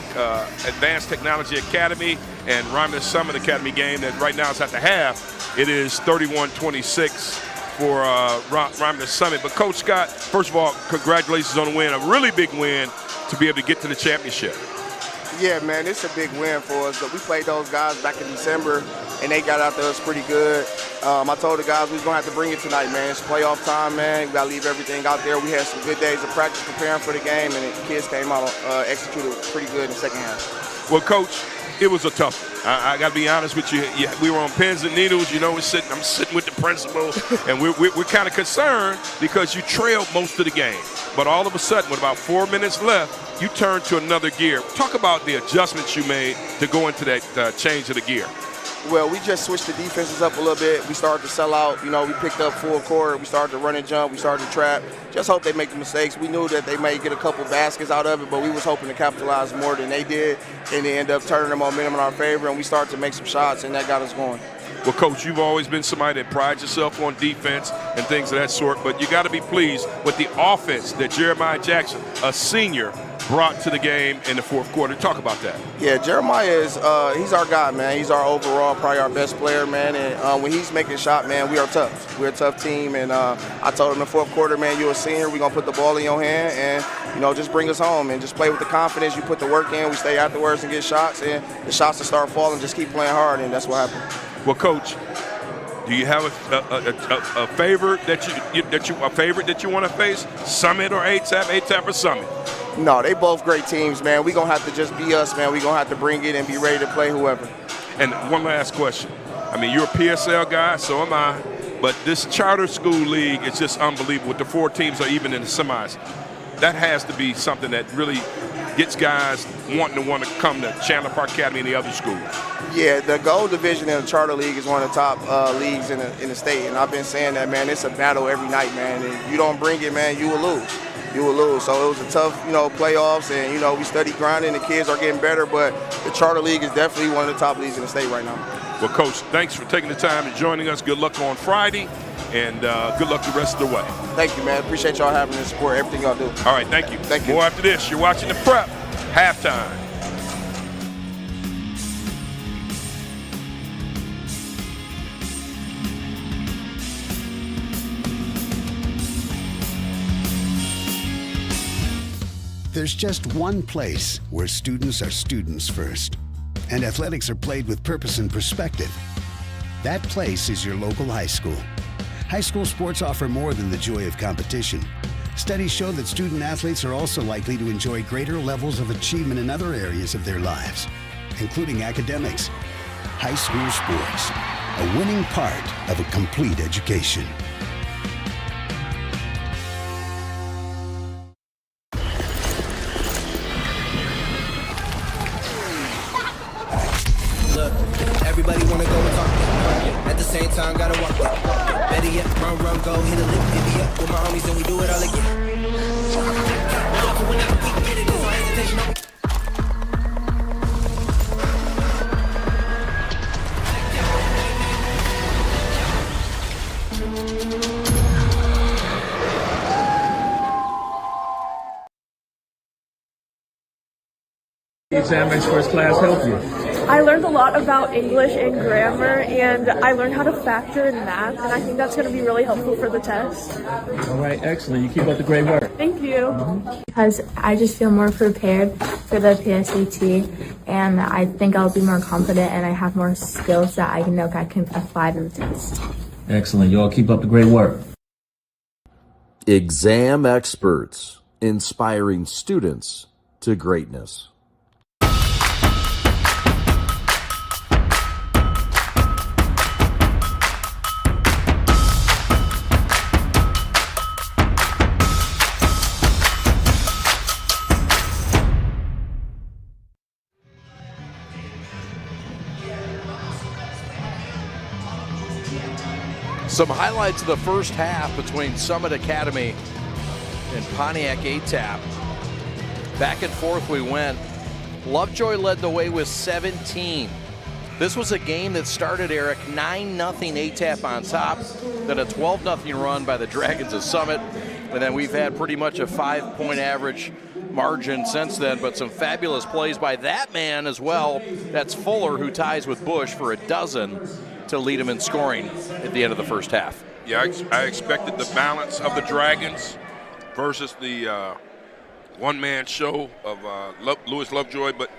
Advanced Technology Academy and Romulus Summit Academy game that right now is at the half. It is 31-26 for Romulus Summit. But Coach Scott, first of all, congratulations on the win. A really big win to be able to get to the championship. Yeah, man, it's a big win for us. We played those guys back in December, and they got out there us pretty good. I told the guys we was going to have to bring it tonight, man. It's playoff time, man. We got to leave everything out there. We had some good days of practice preparing for the game, and the kids came out executed pretty good in the second half. Well, Coach, it was a tough one. I got to be honest with you. We were on pins and needles. You know, I'm sitting with the principal, and we're kind of concerned because you trailed most of the game. But all of a sudden, with about 4 minutes left, you turned to another gear. Talk about the adjustments you made to go into that change of the gear. Well, we just switched the defenses up a little bit. We started to sell out. You know, we picked up full court. We started to run and jump. We started to trap. Just hope they make the mistakes. We knew that they may get a couple baskets out of it, but we was hoping to capitalize more than they did, and they ended up turning the momentum in our favor, and we started to make some shots, and that got us going. Well, Coach, you've always been somebody that prides yourself on defense and things of that sort, but you got to be pleased with the offense that Jeremiah Jackson, a senior, brought to the game in the fourth quarter. Talk about that. Yeah, Jeremiah is he's our guy, man. He's our overall, probably our best player, man. And when he's making a shot, man, we are tough. We're a tough team. And I told him in the fourth quarter, man, you're a senior. We're going to put the ball in your hand and, you know, just bring us home and just play with the confidence. You put the work in. We stay afterwards and get shots. And the shots that start falling, just keep playing hard, and that's what happened. Well, Coach, do you have a favorite that you want to face? Summit or ATAP? ATAP or Summit? No, they both great teams, man. We're going to have to just be us, man. We're going to have to bring it and be ready to play whoever. And one last question. I mean, you're a PSL guy, so am I. But this charter school league is just unbelievable. The 4 teams are even in the semis. That has to be something that really gets guys wanting to come to Chandler Park Academy and the other schools? Yeah, the Gold Division in the Charter League is one of the top leagues in the state, and I've been saying that, man. It's a battle every night, man. And if you don't bring it, man, you will lose. You will lose. So it was a tough, playoffs, and we studied grinding. The kids are getting better, but the Charter League is definitely one of the top leagues in the state right now. Well, Coach, thanks for taking the time and joining us. Good luck on Friday, and good luck the rest of the way. Thank you, man. Appreciate y'all having the support, everything y'all do. All right, thank you. Thank you. More after this. You're watching the Prep Halftime. There's just one place where students are students first, and athletics are played with purpose and perspective. That place is your local high school. High school sports offer more than the joy of competition. Studies show that student athletes are also likely to enjoy greater levels of achievement in other areas of their lives, including academics. High school sports, a winning part of a complete education. Everybody wanna go and talk it. At the same time, gotta walk it. Better yet, run, go, hit a lick, divvy up with my homies, and we do it all again. Exam makes first class help you. I learned a lot about English and grammar, and I learned how to factor in math, and I think that's going to be really helpful for the test. All right, excellent. You keep up the great work. Thank you. Because I just feel more prepared for the PSAT, and I think I'll be more confident, and I have more skills that I can apply to the test. Excellent. You all keep up the great work. Exam experts, inspiring students to greatness. Some highlights of the first half between Summit Academy and Pontiac ATAP. Back and forth we went. Lovejoy led the way with 17. This was a game that started, Eric, 9-0 ATAP on top, then a 12-0 run by the Dragons of Summit, and then we've had pretty much a 5-point average margin since then, but some fabulous plays by that man as well. That's Fuller, who ties with Bush for a dozen to lead him in scoring at the end of the first half. Yeah, I expected the balance of the Dragons versus the one-man show of Lewis Lovejoy, but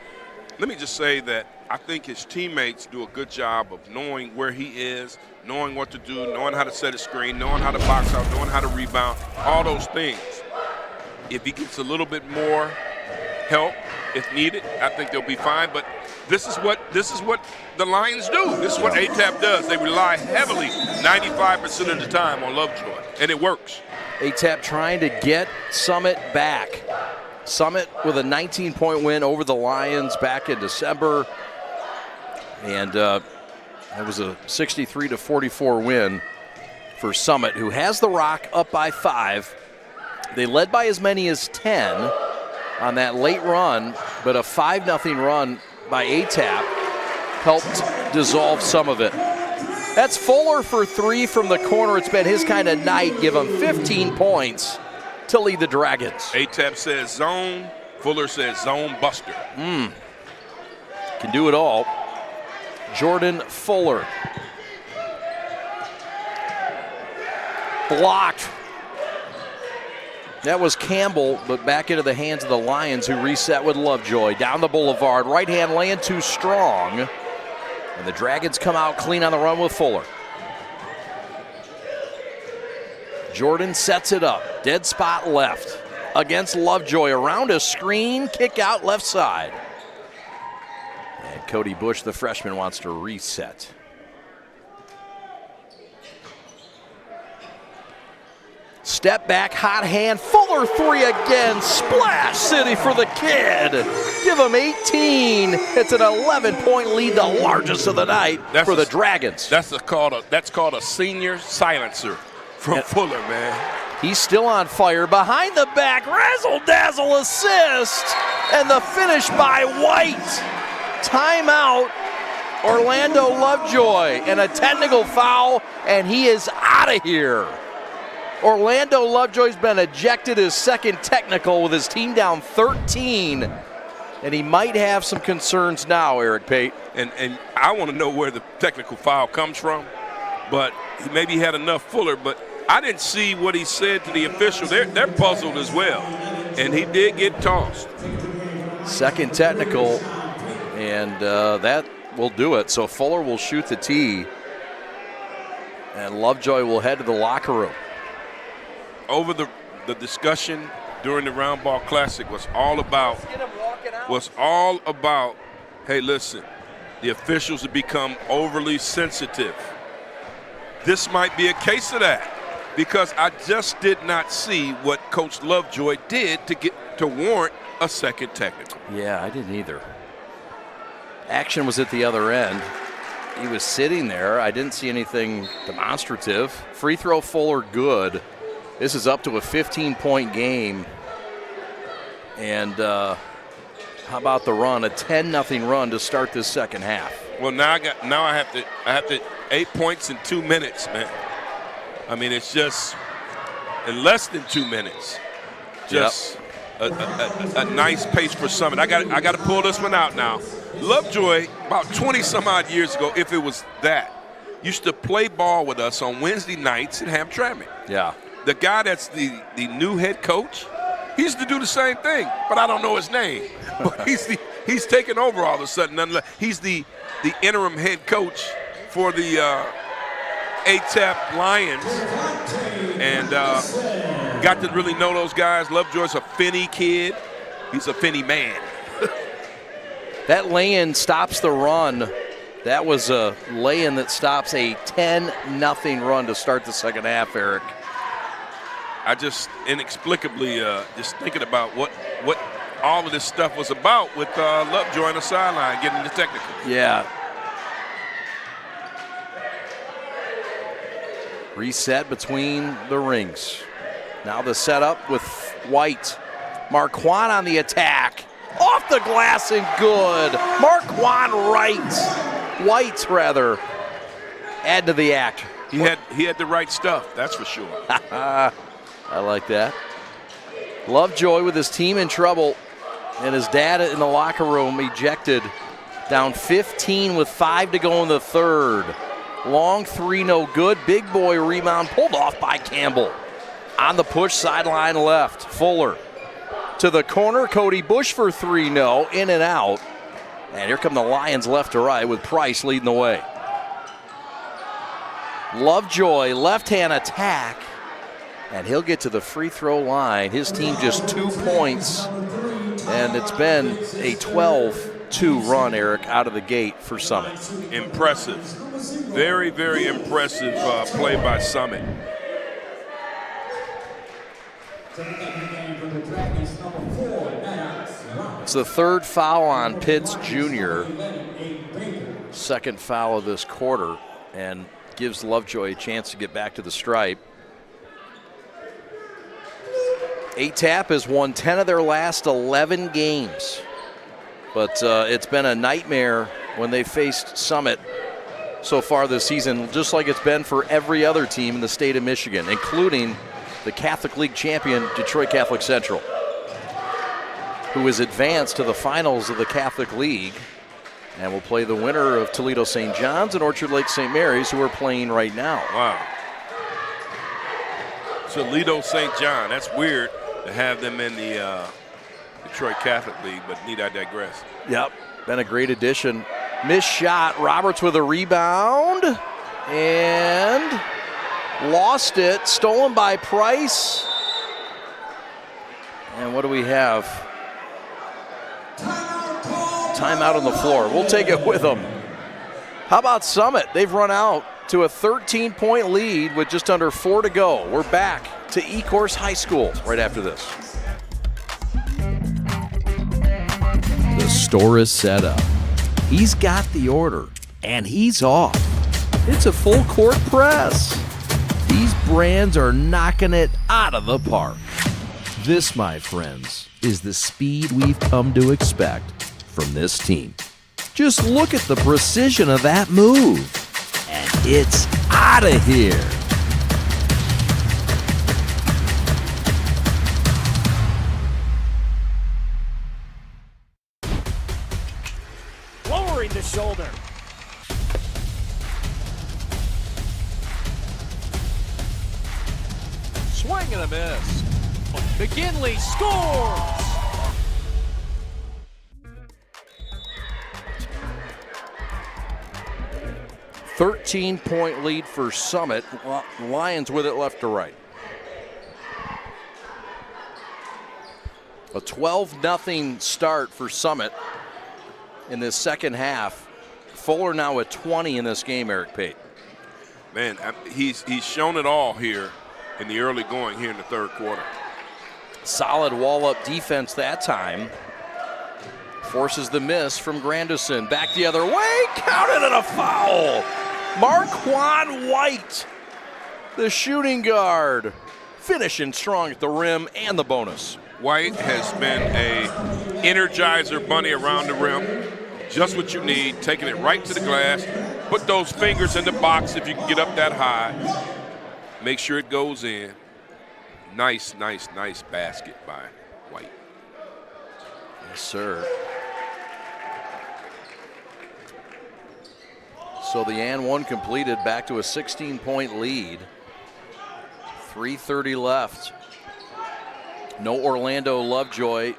let me just say that I think his teammates do a good job of knowing where he is, knowing what to do, knowing how to set a screen, knowing how to box out, knowing how to rebound, all those things. If he gets a little bit more help, if needed, I think they'll be fine. But this is what the Lions do. This is what ATAP does. They rely heavily, 95% of the time, on Lovejoy, and it works. ATAP trying to get Summit back. Summit with a 19-point win over the Lions back in December, and it was a 63-44 win for Summit, who has the Rock up by 5. They led by as many as 10 on that late run, but a 5-0 run by ATAP helped dissolve some of it. That's Fuller for 3 from the corner. It's been his kind of night. Give him 15 points to lead the Dragons. ATAP says zone. Fuller says zone buster. Can do it all. Jordan Fuller. Blocked. That was Campbell, but back into the hands of the Lions, who reset with Lovejoy. Down the boulevard, right hand laying too strong. And the Dragons come out clean on the run with Fuller. Jordan sets it up. Dead spot left against Lovejoy. Around a screen, kick out left side. And Cody Bush, the freshman, wants to reset. Step back, hot hand, Fuller three again. Splash City for the kid. Give him 18. It's an 11-point lead, the largest of the night for the Dragons. That's called a senior silencer from Fuller, man. He's still on fire. Behind the back, razzle-dazzle assist. And the finish by White. Timeout, Orlando Lovejoy. And a technical foul, and he is out of here. Orlando Lovejoy's been ejected, his second technical with his team down 13. And he might have some concerns now, Eric Pate. And I want to know where the technical foul comes from. But maybe he had enough Fuller, but I didn't see what he said to the official. They're puzzled as well. And he did get tossed. Second technical, and that will do it. So Fuller will shoot the tee, and Lovejoy will head to the locker room. Over the discussion during the Round Ball Classic was all about, hey, listen, the officials have become overly sensitive. This might be a case of that, because I just did not see what Coach Lovejoy did to warrant a second technical. Yeah, I didn't either. Action was at the other end. He was sitting there. I didn't see anything demonstrative. Free throw Fuller good. This is up to a 15-point game. And how about the run? A 10-0 run to start this second half. Well, now I have to 8 points in 2 minutes, man. I mean, it's just in less than 2 minutes. Just a nice pace for Summit. I got to pull this one out now. Lovejoy, about 20 some odd years ago, if it was that, used to play ball with us on Wednesday nights at Hamtramck. Yeah. The guy that's the new head coach, he used to do the same thing, but I don't know his name. But he's taken over all of a sudden. Nonetheless, he's the interim head coach for the ATAP Lions, and got to really know those guys. Lovejoy's a Finney kid. He's a Finney man. That lay-in stops the run. That was a lay-in that stops a 10-0 run to start the second half, Eric. I just inexplicably just thinking about what all of this stuff was about with Lovejoy on the sideline getting the technical. Yeah. Reset between the rings. Now the setup with White. Marquand on the attack. Off the glass and good. Marquand White rather. Add to the act. He had the right stuff, that's for sure. I like that. Lovejoy with his team in trouble, and his dad in the locker room ejected. Down 15 with 5 to go in the third. Long three, no good. Big boy rebound pulled off by Campbell. On the push, sideline left. Fuller to the corner. Cody Bush for three, no. In and out. And here come the Lions left to right with Price leading the way. Lovejoy, left-hand attack. And he'll get to the free throw line. His team just 2 points. And it's been a 12-2 run, Eric, out of the gate for Summit. Impressive. Very, very impressive play by Summit. It's the third foul on Pitts Jr. Second foul of this quarter, and gives Lovejoy a chance to get back to the stripe. ATAP has won 10 of their last 11 games. But it's been a nightmare when they faced Summit so far this season, just like it's been for every other team in the state of Michigan, including the Catholic League champion Detroit Catholic Central, who is advanced to the finals of the Catholic League and will play the winner of Toledo St. John's and Orchard Lake St. Mary's, who are playing right now. Wow. Toledo St. John, that's weird to have them in the Detroit Catholic League, but need I digress. Yep, been a great addition. Missed shot, Roberts with a rebound, and lost it, stolen by Price. And what do we have? Timeout on the floor. We'll take it with them. How about Summit? They've run out to a 13-point lead with just under 4 to go. We're back. to Ecorse High School right after this. The store is set up. He's got the order, and he's off. It's a full court press. These brands are knocking it out of the park. This, my friends, is the speed we've come to expect from this team. Just look at the precision of that move. And it's out of here. Lowering the shoulder. Swing and a miss. McGinley scores! 13-point lead for Summit. Lions with it left to right. A 12-0 start for Summit in this second half. Fuller now at 20 in this game, Eric Pate. Man, he's shown it all here in the early going here in the third quarter. Solid wall-up defense that time. Forces the miss from Grandison. Back the other way. Counted and a foul. Marquand White, the shooting guard, finishing strong at the rim and the bonus. White has been a energizer bunny around the rim. Just what you need, taking it right to the glass. Put those fingers in the box if you can get up that high. Make sure it goes in. Nice, nice, nice basket by White. Yes, sir. So the and one completed, back to a 16-point lead. 3:30 left. No Orlando Lovejoy,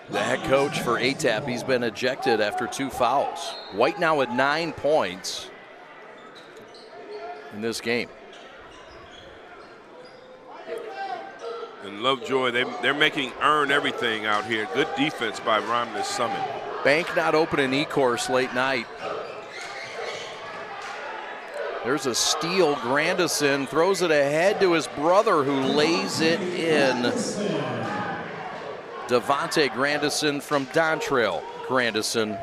the head coach for ATAP. He's been ejected after 2 fouls. White now at 9 points in this game. And Lovejoy, they're making earn everything out here. Good defense by Romulus Summit. Bank not open in Ecorse late night. There's a steal. Grandison throws it ahead to his brother, who lays it in. Devontae Grandison from Dontrell Grandison.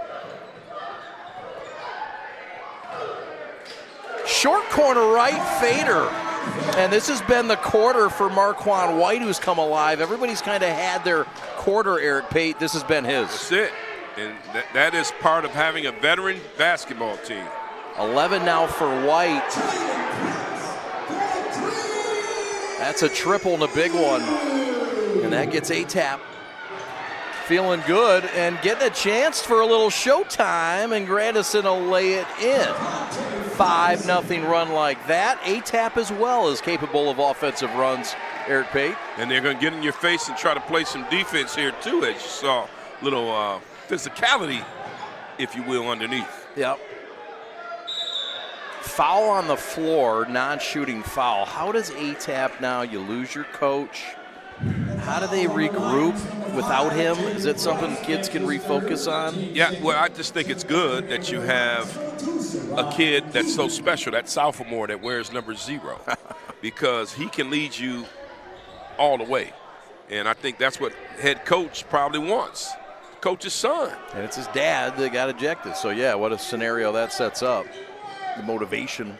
Short corner right, fader. And this has been the quarter for Marquand White, who's come alive. Everybody's kind of had their quarter, Eric Pate. This has been his. That's it. And that is part of having a veteran basketball team. 11 now for White. That's a triple and a big one. And that gets ATAP feeling good and getting a chance for a little showtime, and Grandison will lay it in. 5-0 run like that. ATAP as well is capable of offensive runs, Eric Pate. And they're going to get in your face and try to play some defense here too, as you saw. Little physicality, if you will, underneath. Yep. Foul on the floor, non-shooting foul. How does ATAP now? You lose your coach. How do they regroup without him? Is it something kids can refocus on? Yeah, well, I just think it's good that you have a kid that's so special, that sophomore that wears number 0, because he can lead you all the way. And I think that's what head coach probably wants, coach's son. And it's his dad that got ejected. So, yeah, what a scenario that sets up. The motivation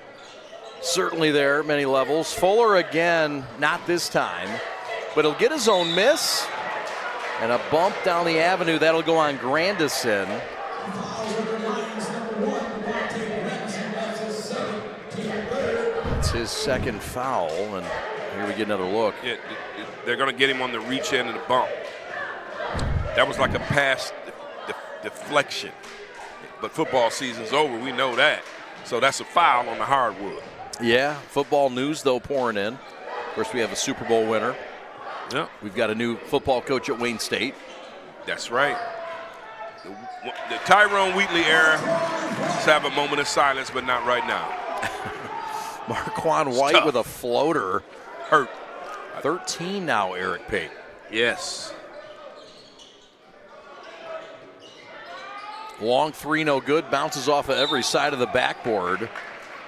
certainly there at many levels. Fuller again, not this time, but he'll get his own miss. And a bump down the avenue, that'll go on Grandison. It's his second foul, and here we get another look. They're going to get him on the reach end of the bump. That was like a pass deflection. But football season's over, we know that. So that's a foul on the hardwood. Yeah, football news, though, pouring in. Of course, we have a Super Bowl winner. Yeah. We've got a new football coach at Wayne State. That's right. The Tyrone Wheatley era, let's have a moment of silence, but not right now. Marquand White with a floater. Hurt. 13 now, Eric Pate. Yes. Long 3, no good. Bounces off of every side of the backboard.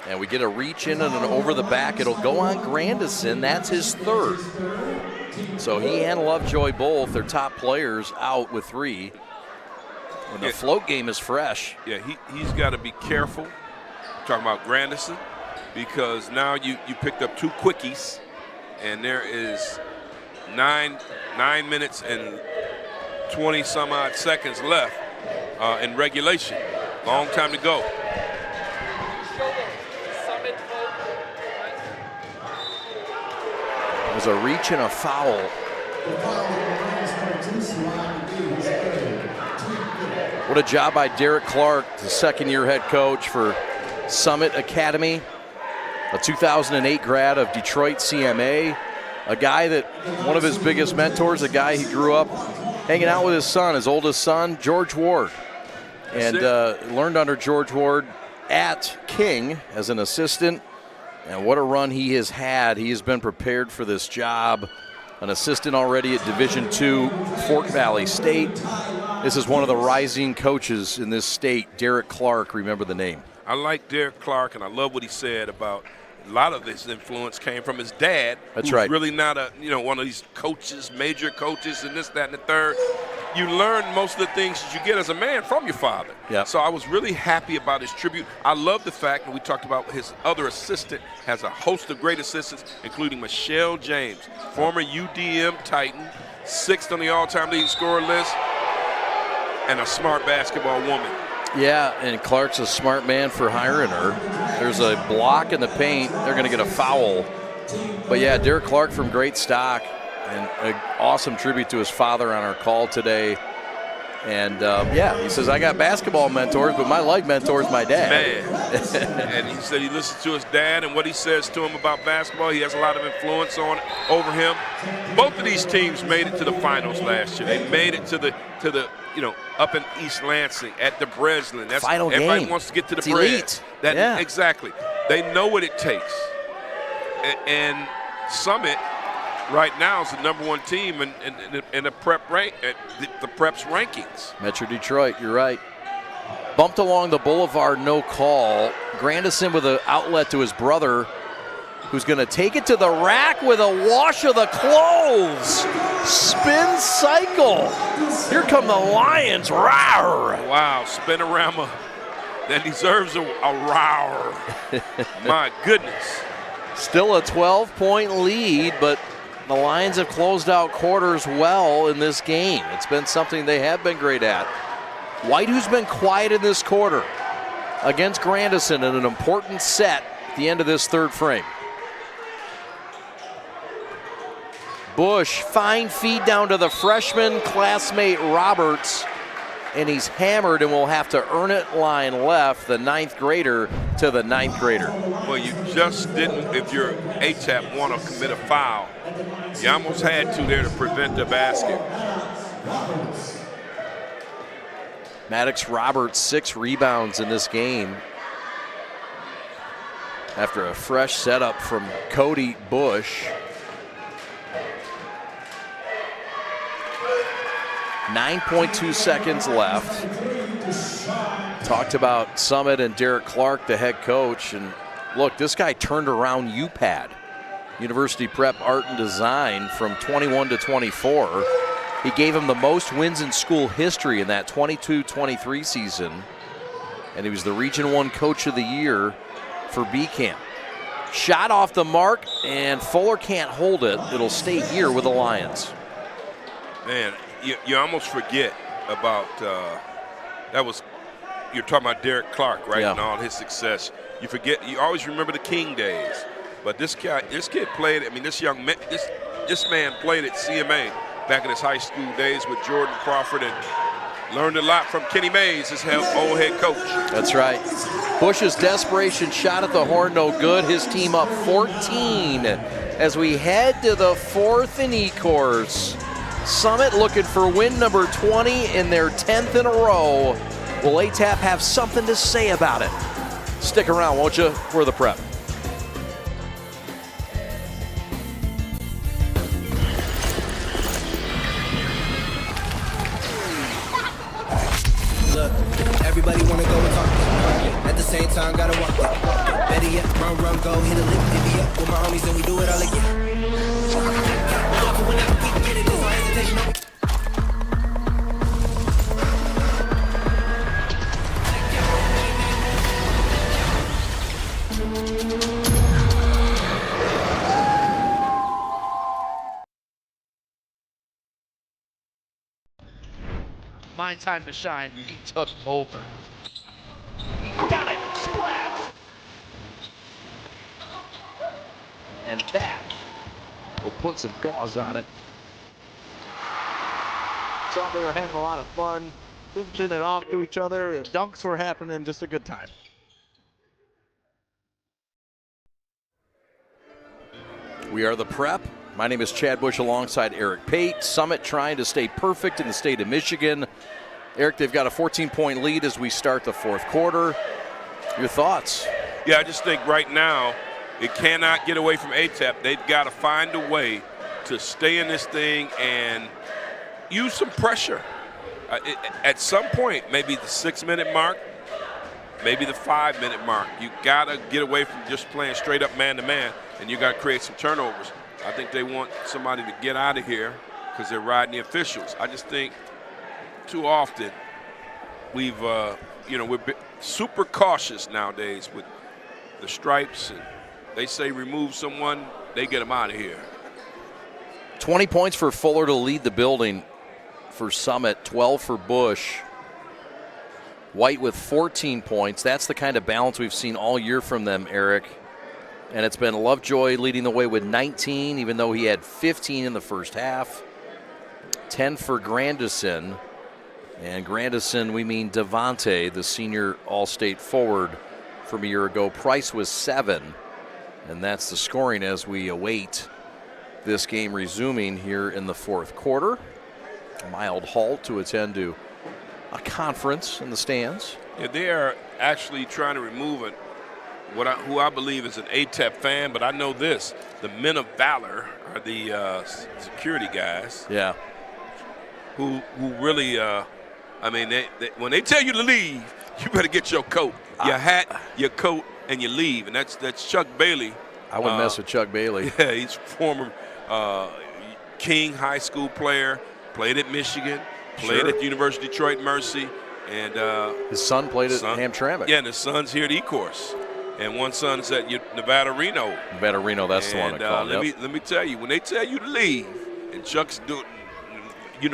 And we get a reach in and an over the back. It'll go on Grandison. That's his third. So he and Lovejoy both, their top players, out with 3. When the float game is fresh. Yeah, he's got to be careful. Talking about Grandison, because now you picked up 2 quickies, and there is 9 minutes and 20 some odd seconds left in regulation. Long time to go. There's a reach and a foul. What a job by Derek Clark, the second-year head coach for Summit Academy, a 2008 grad of Detroit CMA, a guy that one of his biggest mentors, a guy he grew up hanging out with his son, his oldest son, George Ward, and learned under George Ward at King as an assistant. And what a run he has had. He has been prepared for this job. An assistant already at Division II, Fort Valley State. This is one of the rising coaches in this state, Derek Clark, remember the name. I like Derek Clark, and I love what he said about a lot of this influence came from his dad. That's who's right. Really not one of these coaches, major coaches, and this, that, and the third. You learn most of the things that you get as a man from your father. Yep. So I was really happy about his tribute. I love the fact that we talked about his other assistant has a host of great assistants, including Michelle James, former UDM Titan, 6th on the all-time leading scorer list, and a smart basketball woman. Yeah, and Clark's a smart man for hiring her. There's a block in the paint. They're going to get a foul. But, yeah, Derek Clark from great stock, and an awesome tribute to his father on our call today. And, yeah, he says, I got basketball mentors, but my life mentor is my dad. Man. And he said he listens to his dad, and what he says to him about basketball, he has a lot of influence over him. Both of these teams made it to the finals last year. They made it to the up in East Lansing at the Breslin. That's final game. Everybody wants to get to the It's Breslin. elite. Yeah. Exactly. They know what it takes. And Summit right now is the #1 team in the prep rank, the Prep's rankings. Metro Detroit, you're right. Bumped along the boulevard, no call. Grandison with an outlet to his brother, who's going to take it to the rack with a wash of the clothes. Spin cycle. Here come the Lions. Rawr. Wow, spinorama. That deserves a rawr. My goodness. Still a 12-point lead, but the Lions have closed out quarters well in this game. It's been something they have been great at. White, who's been quiet in this quarter, against Grandison in an important set at the end of this third frame. Bush, fine feed down to the freshman classmate Roberts, and he's hammered and will have to earn it line left, the 9th grader to the 9th grader. Well, you just didn't, if you're ATAP, want to commit a foul. You almost had to there to prevent the basket. Maddox Roberts, 6 rebounds in this game after a fresh setup from Cody Bush. 9.2 seconds left. Talked about Summit and Derek Clark, the head coach. And look, this guy turned around UPAD, University Prep Art and Design, from 21 to 24. He gave him the most wins in school history in that 22-23 season. And he was the Region 1 Coach of the Year for B-Camp. Shot off the mark, and Fuller can't hold it. It'll stay here with the Lions. Man, you almost forget about you're talking about Derek Clark, right? Yeah. And all his success. You forget, you always remember the King days. But this kid played, this man played at CMA back in his high school days with Jordan Crawford and learned a lot from Kenny Mays, his old head coach. That's right. Bush's desperation shot at the horn, no good. His team up 14 as we head to the 4th in E-course. Summit looking for win number 20 in their 10th in a row. Will ATAP have something to say about it? Stick around, won't you? We're the Prep. Look, everybody wanna go and talk. At the same time, gotta walk it. Better yet, Run, go, hit a lick, divvy up with my homies, and we do it all again. Whenever we get it, there's no hesitation. My time to shine. He took over. Got it. Splat. And that will put some gauze on it. So they were having a lot of fun, pinching it off to each other. Dunks were happening, just a good time. We are the Prep. My name is Chad Bush alongside Eric Pate. Summit trying to stay perfect in the state of Michigan. Eric, they've got a 14-point lead as we start the fourth quarter. Your thoughts? Yeah, I just think right now it cannot get away from ATAP. They've got to find a way to stay in this thing and use some pressure. At some point, maybe the 6-minute mark, maybe the 5-minute mark, you got to get away from just playing straight up man-to-man, and you got to create some turnovers. I think they want somebody to get out of here because they're riding the officials. I just think too often we've, we're super cautious nowadays with the stripes. And they say remove someone, they get them out of here. 20 points for Fuller to lead the building for Summit, 12 for Bush. White with 14 points. That's the kind of balance we've seen all year from them, Eric. And it's been Lovejoy leading the way with 19, even though he had 15 in the first half. 10 for Grandison. And Grandison, we mean Devontae, the senior All-State forward from a year ago. Price was 7. And that's the scoring as we await this game resuming here in the fourth quarter. A mild halt to attend to a conference in the stands. Yeah, they are actually trying to remove it. Who I believe is an ATAP fan, but I know this: the men of valor are the security guys. Yeah. Who really? When they tell you to leave, you better get your coat, your hat, your coat, and you leave. And that's Chuck Bailey. I wouldn't mess with Chuck Bailey. Yeah, he's former King High School player. Played at Michigan. Played at the University of Detroit Mercy. And his son played at Hamtramck. Yeah, and his son's here at E-Course. And one son is at Nevada Reno. Nevada Reno, that's the one I called. Let me tell you, when they tell you to leave, and Chuck's doing,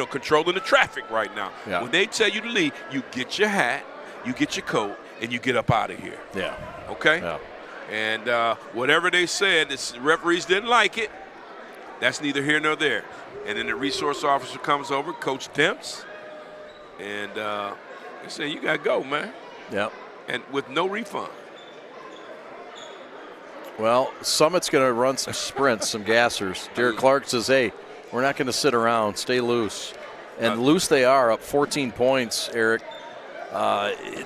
controlling the traffic right now. Yeah. When they tell you to leave, you get your hat, you get your coat, and you get up out of here. Yeah. Okay? Yeah. And whatever they said, the referees didn't like it. That's neither here nor there. And then the resource officer comes over, Coach Demps, and they say, you got to go, man. Yeah. And with no refund. Well, Summit's going to run some sprints, some gassers. Derek Clark says, hey, we're not going to sit around. Stay loose. And loose they are, up 14 points, Eric.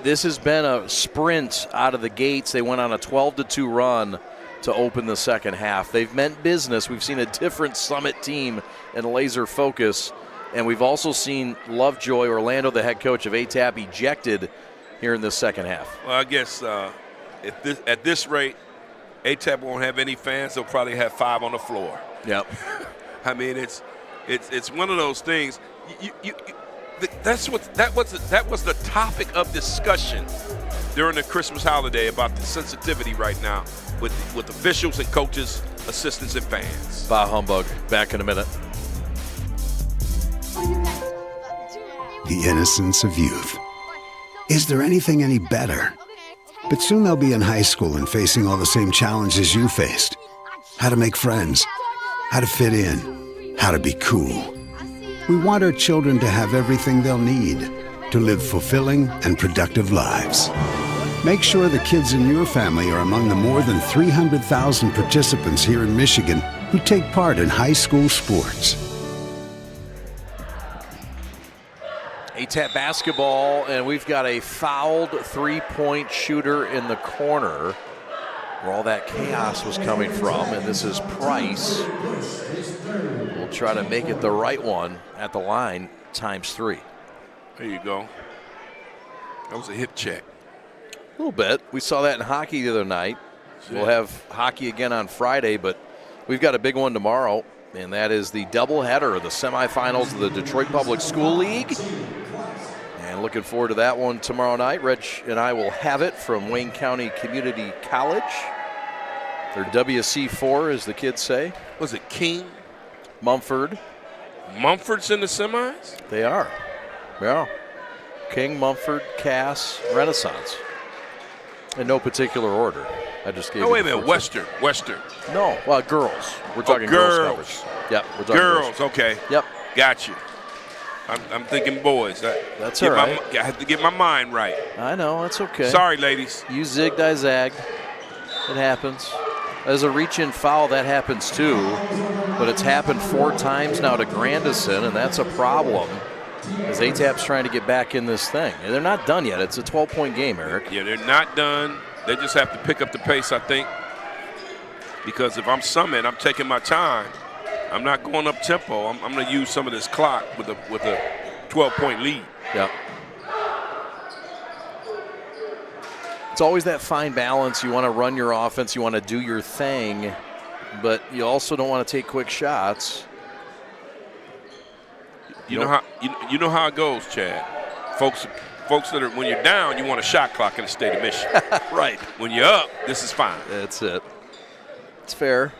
This has been a sprint out of the gates. They went on a 12-2 run to open the second half. They've meant business. We've seen a different Summit team and laser focus. And we've also seen Lovejoy, Orlando, the head coach of ATAP, ejected here in the second half. Well, I guess at this rate, ATAP won't have any fans. They'll probably have 5 on the floor. Yep. I mean, it's one of those things. That was the topic of discussion during the Christmas holiday about the sensitivity right now with officials and coaches, assistants and fans. Bah humbug. Back in a minute. The innocence of youth. Is there anything any better? But soon they'll be in high school and facing all the same challenges you faced. How to make friends, how to fit in, how to be cool. We want our children to have everything they'll need to live fulfilling and productive lives. Make sure the kids in your family are among the more than 300,000 participants here in Michigan who take part in high school sports. ATAP basketball, and we've got a fouled three-point shooter in the corner where all that chaos was coming from, and this is Price. We'll try to make it the right one at the line, ×3. There you go. That was a hip check. A little bit. We saw that in hockey the other night. We'll have hockey again on Friday, but we've got a big one tomorrow, and that is the doubleheader of the semifinals of the Detroit Public School League. And looking forward to that one tomorrow night. Reg and I will have it from Wayne County Community College. They're WC4, as the kids say. Was it King? Mumford. Mumford's in the semis? They are. Yeah. King, Mumford, Cass, Renaissance. In no particular order. I just gave. Oh, wait a minute. Western. No, well, girls. We're talking girls coverage. Yep, we're talking girls. Okay. Yep. Got you. I'm thinking boys. That's all right. I have to get my mind right. I know. That's okay. Sorry, ladies. You zigged, I zagged. It happens. As a reach-in foul, that happens too. But it's happened 4 times now to Grandison, and that's a problem. As ATAP's trying to get back in this thing. And they're not done yet. It's a 12-point game, Eric. Yeah, they're not done. They just have to pick up the pace, I think. Because if I'm Summit, I'm taking my time. I'm not going up tempo. I'm going to use some of this clock with a 12-point lead. Yep. It's always that fine balance. You want to run your offense. You want to do your thing. But you also don't want to take quick shots. You know how it goes, Chad. Folks that are, when you're down, you want a shot clock in the state of Michigan. Right. When you're up, this is fine. That's it. It's fair.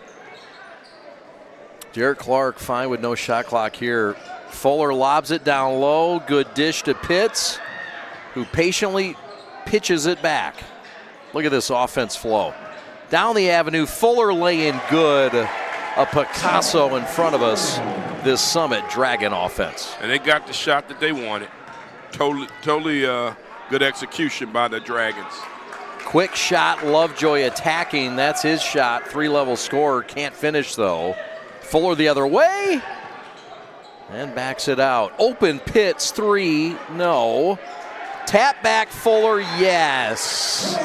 Jarrett Clark fine with no shot clock here. Fuller lobs it down low. Good dish to Pitts, who patiently pitches it back. Look at this offense flow. Down the avenue, Fuller laying good. A Picasso in front of us, this Summit Dragon offense. And they got the shot that they wanted. Totally good execution by the Dragons. Quick shot, Lovejoy attacking. That's his shot. 3-level scorer. Can't finish, though. Fuller the other way. And backs it out. Open Pitts, 3. No. Tap back Fuller, yes.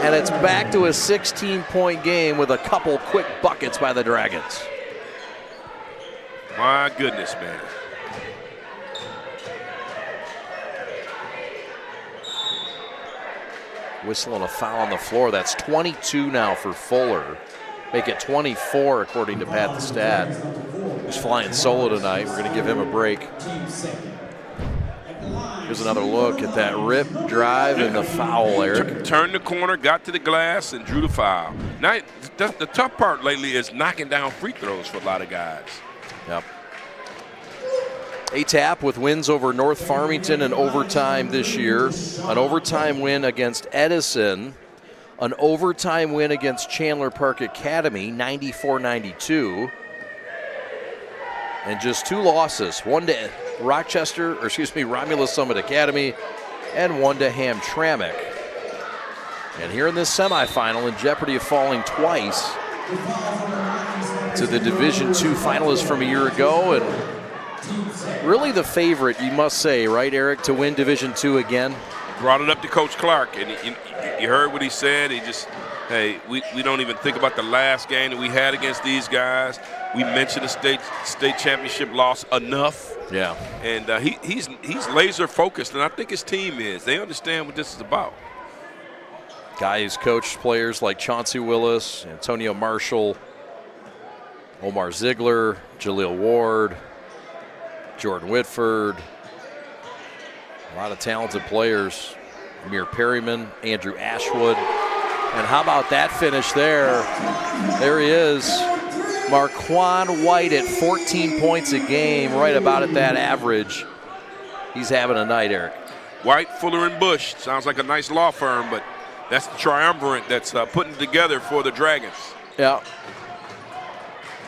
And it's back to a 16-point game with a couple quick buckets by the Dragons. My goodness, man. Whistling a foul on the floor. That's 22 now for Fuller. Make it 24 according to Pat the Stat. He's flying solo tonight. We're going to give him a break. Here's another look at that rip drive and the foul, Eric. Turned the corner, got to the glass, and drew the foul. Now, the tough part lately is knocking down free throws for a lot of guys. Yep. ATAP with wins over North Farmington in overtime this year. An overtime win against Edison. An overtime win against Chandler Park Academy, 94-92. And just 2 losses. One to Romulus Summit Academy, and one to Hamtramck. And here in this semifinal, in jeopardy of falling twice to the Division II finalists from a year ago, and really the favorite, you must say, right, Eric, to win Division II again? Brought it up to Coach Clark, and you heard what he said. He just, hey, we don't even think about the last game that we had against these guys. We mentioned the state championship loss enough. Yeah. And he's laser focused, and I think his team is. They understand what this is about. Guy who's coached players like Chauncey Willis, Antonio Marshall, Omar Ziegler, Jaleel Ward, Jordan Whitford. A lot of talented players. Amir Perryman, Andrew Ashwood. And how about that finish there? There he is. Marquand White at 14 points a game, right about at that average. He's having a night, Eric. White, Fuller, and Bush. Sounds like a nice law firm, but that's the triumvirate that's putting together for the Dragons. Yeah.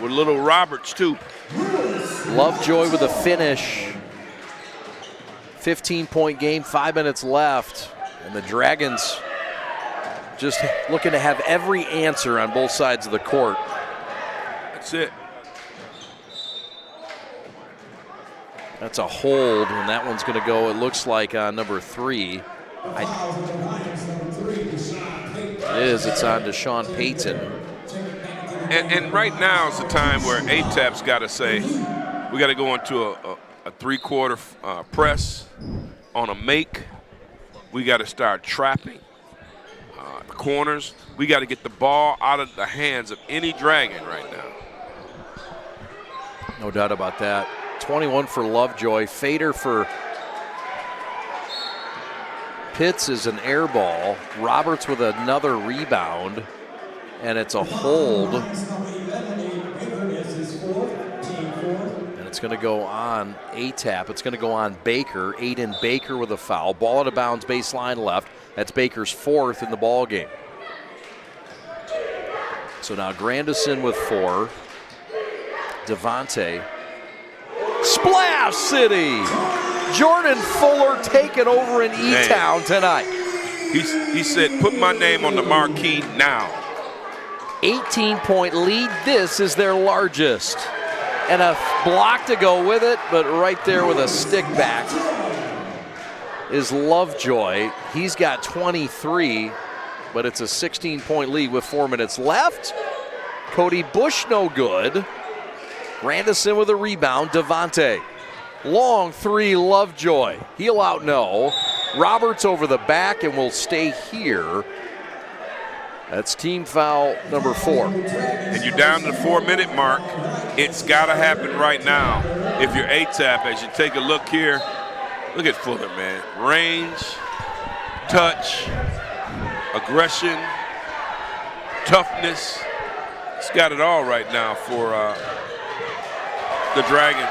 With little Roberts, too. Lovejoy with a finish. 15-point game, 5 minutes left. And the Dragons just looking to have every answer on both sides of the court. That's it. That's a hold, and that one's going to go, it looks like, on number 3. It is. It's on Deshaun Payton. And right now is the time where ATAP's got to say, we got to go into a 3-quarter press on a make. We got to start trapping. corners. We got to get the ball out of the hands of any Dragon right now. No doubt about that. 21 for Lovejoy. Fader for Pitts is an air ball. Roberts with another rebound. And it's a hold. And it's going to go on ATAP. It's going to go on Baker. Aiden Baker with a foul. Ball out of bounds, baseline left. That's Baker's 4th in the ball game. So now Grandison with 4. Devontae. Splash City! Jordan Fuller taking over in E-Town tonight. He said, put my name on the marquee now. 18-point lead. This is their largest. And a block to go with it, but right there with a stick back is Lovejoy. He's got 23, but it's a 16-point lead with 4 minutes left. Cody Bush no good. Grandison with a rebound. Devontae. Long 3, Lovejoy. He'll out no. Roberts over the back and will stay here. That's team foul number 4. And you're down to the 4-minute mark. It's got to happen right now. If you're ATAP, as you take a look here, look at Fuller, man. Range, touch, aggression, toughness. He's got it all right now for the Dragons.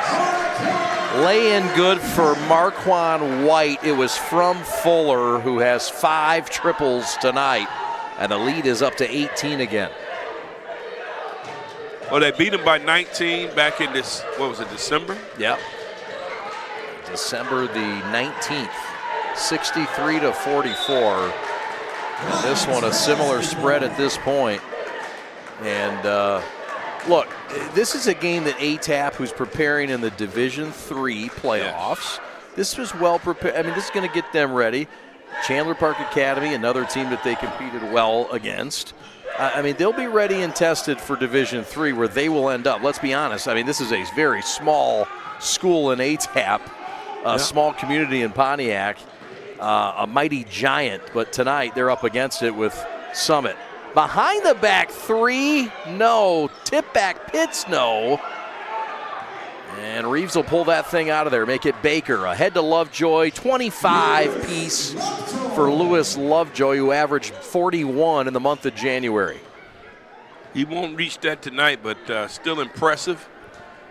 Lay in good for Marquand White. It was from Fuller, who has 5 triples tonight. And the lead is up to 18 again. Well, they beat him by 19 back in this, what was it, December? Yep. December the 19th, 63-44. And this one, a similar spread at this point. And look, this is a game that ATAP, who's preparing in the Division III playoffs, this was well prepared. I mean, this is going to get them ready. Chandler Park Academy, another team that they competed well against. I mean, they'll be ready and tested for Division III, where they will end up. Let's be honest. I mean, this is a very small school in ATAP, a small community in Pontiac, a mighty giant. But tonight they're up against it with Summit. Behind the back 3, no. Tip back Pitts, no. And Reeves will pull that thing out of there, make it Baker. Ahead to Lovejoy, 25-piece for Lewis Lovejoy, who averaged 41 in the month of January. He won't reach that tonight, but still impressive.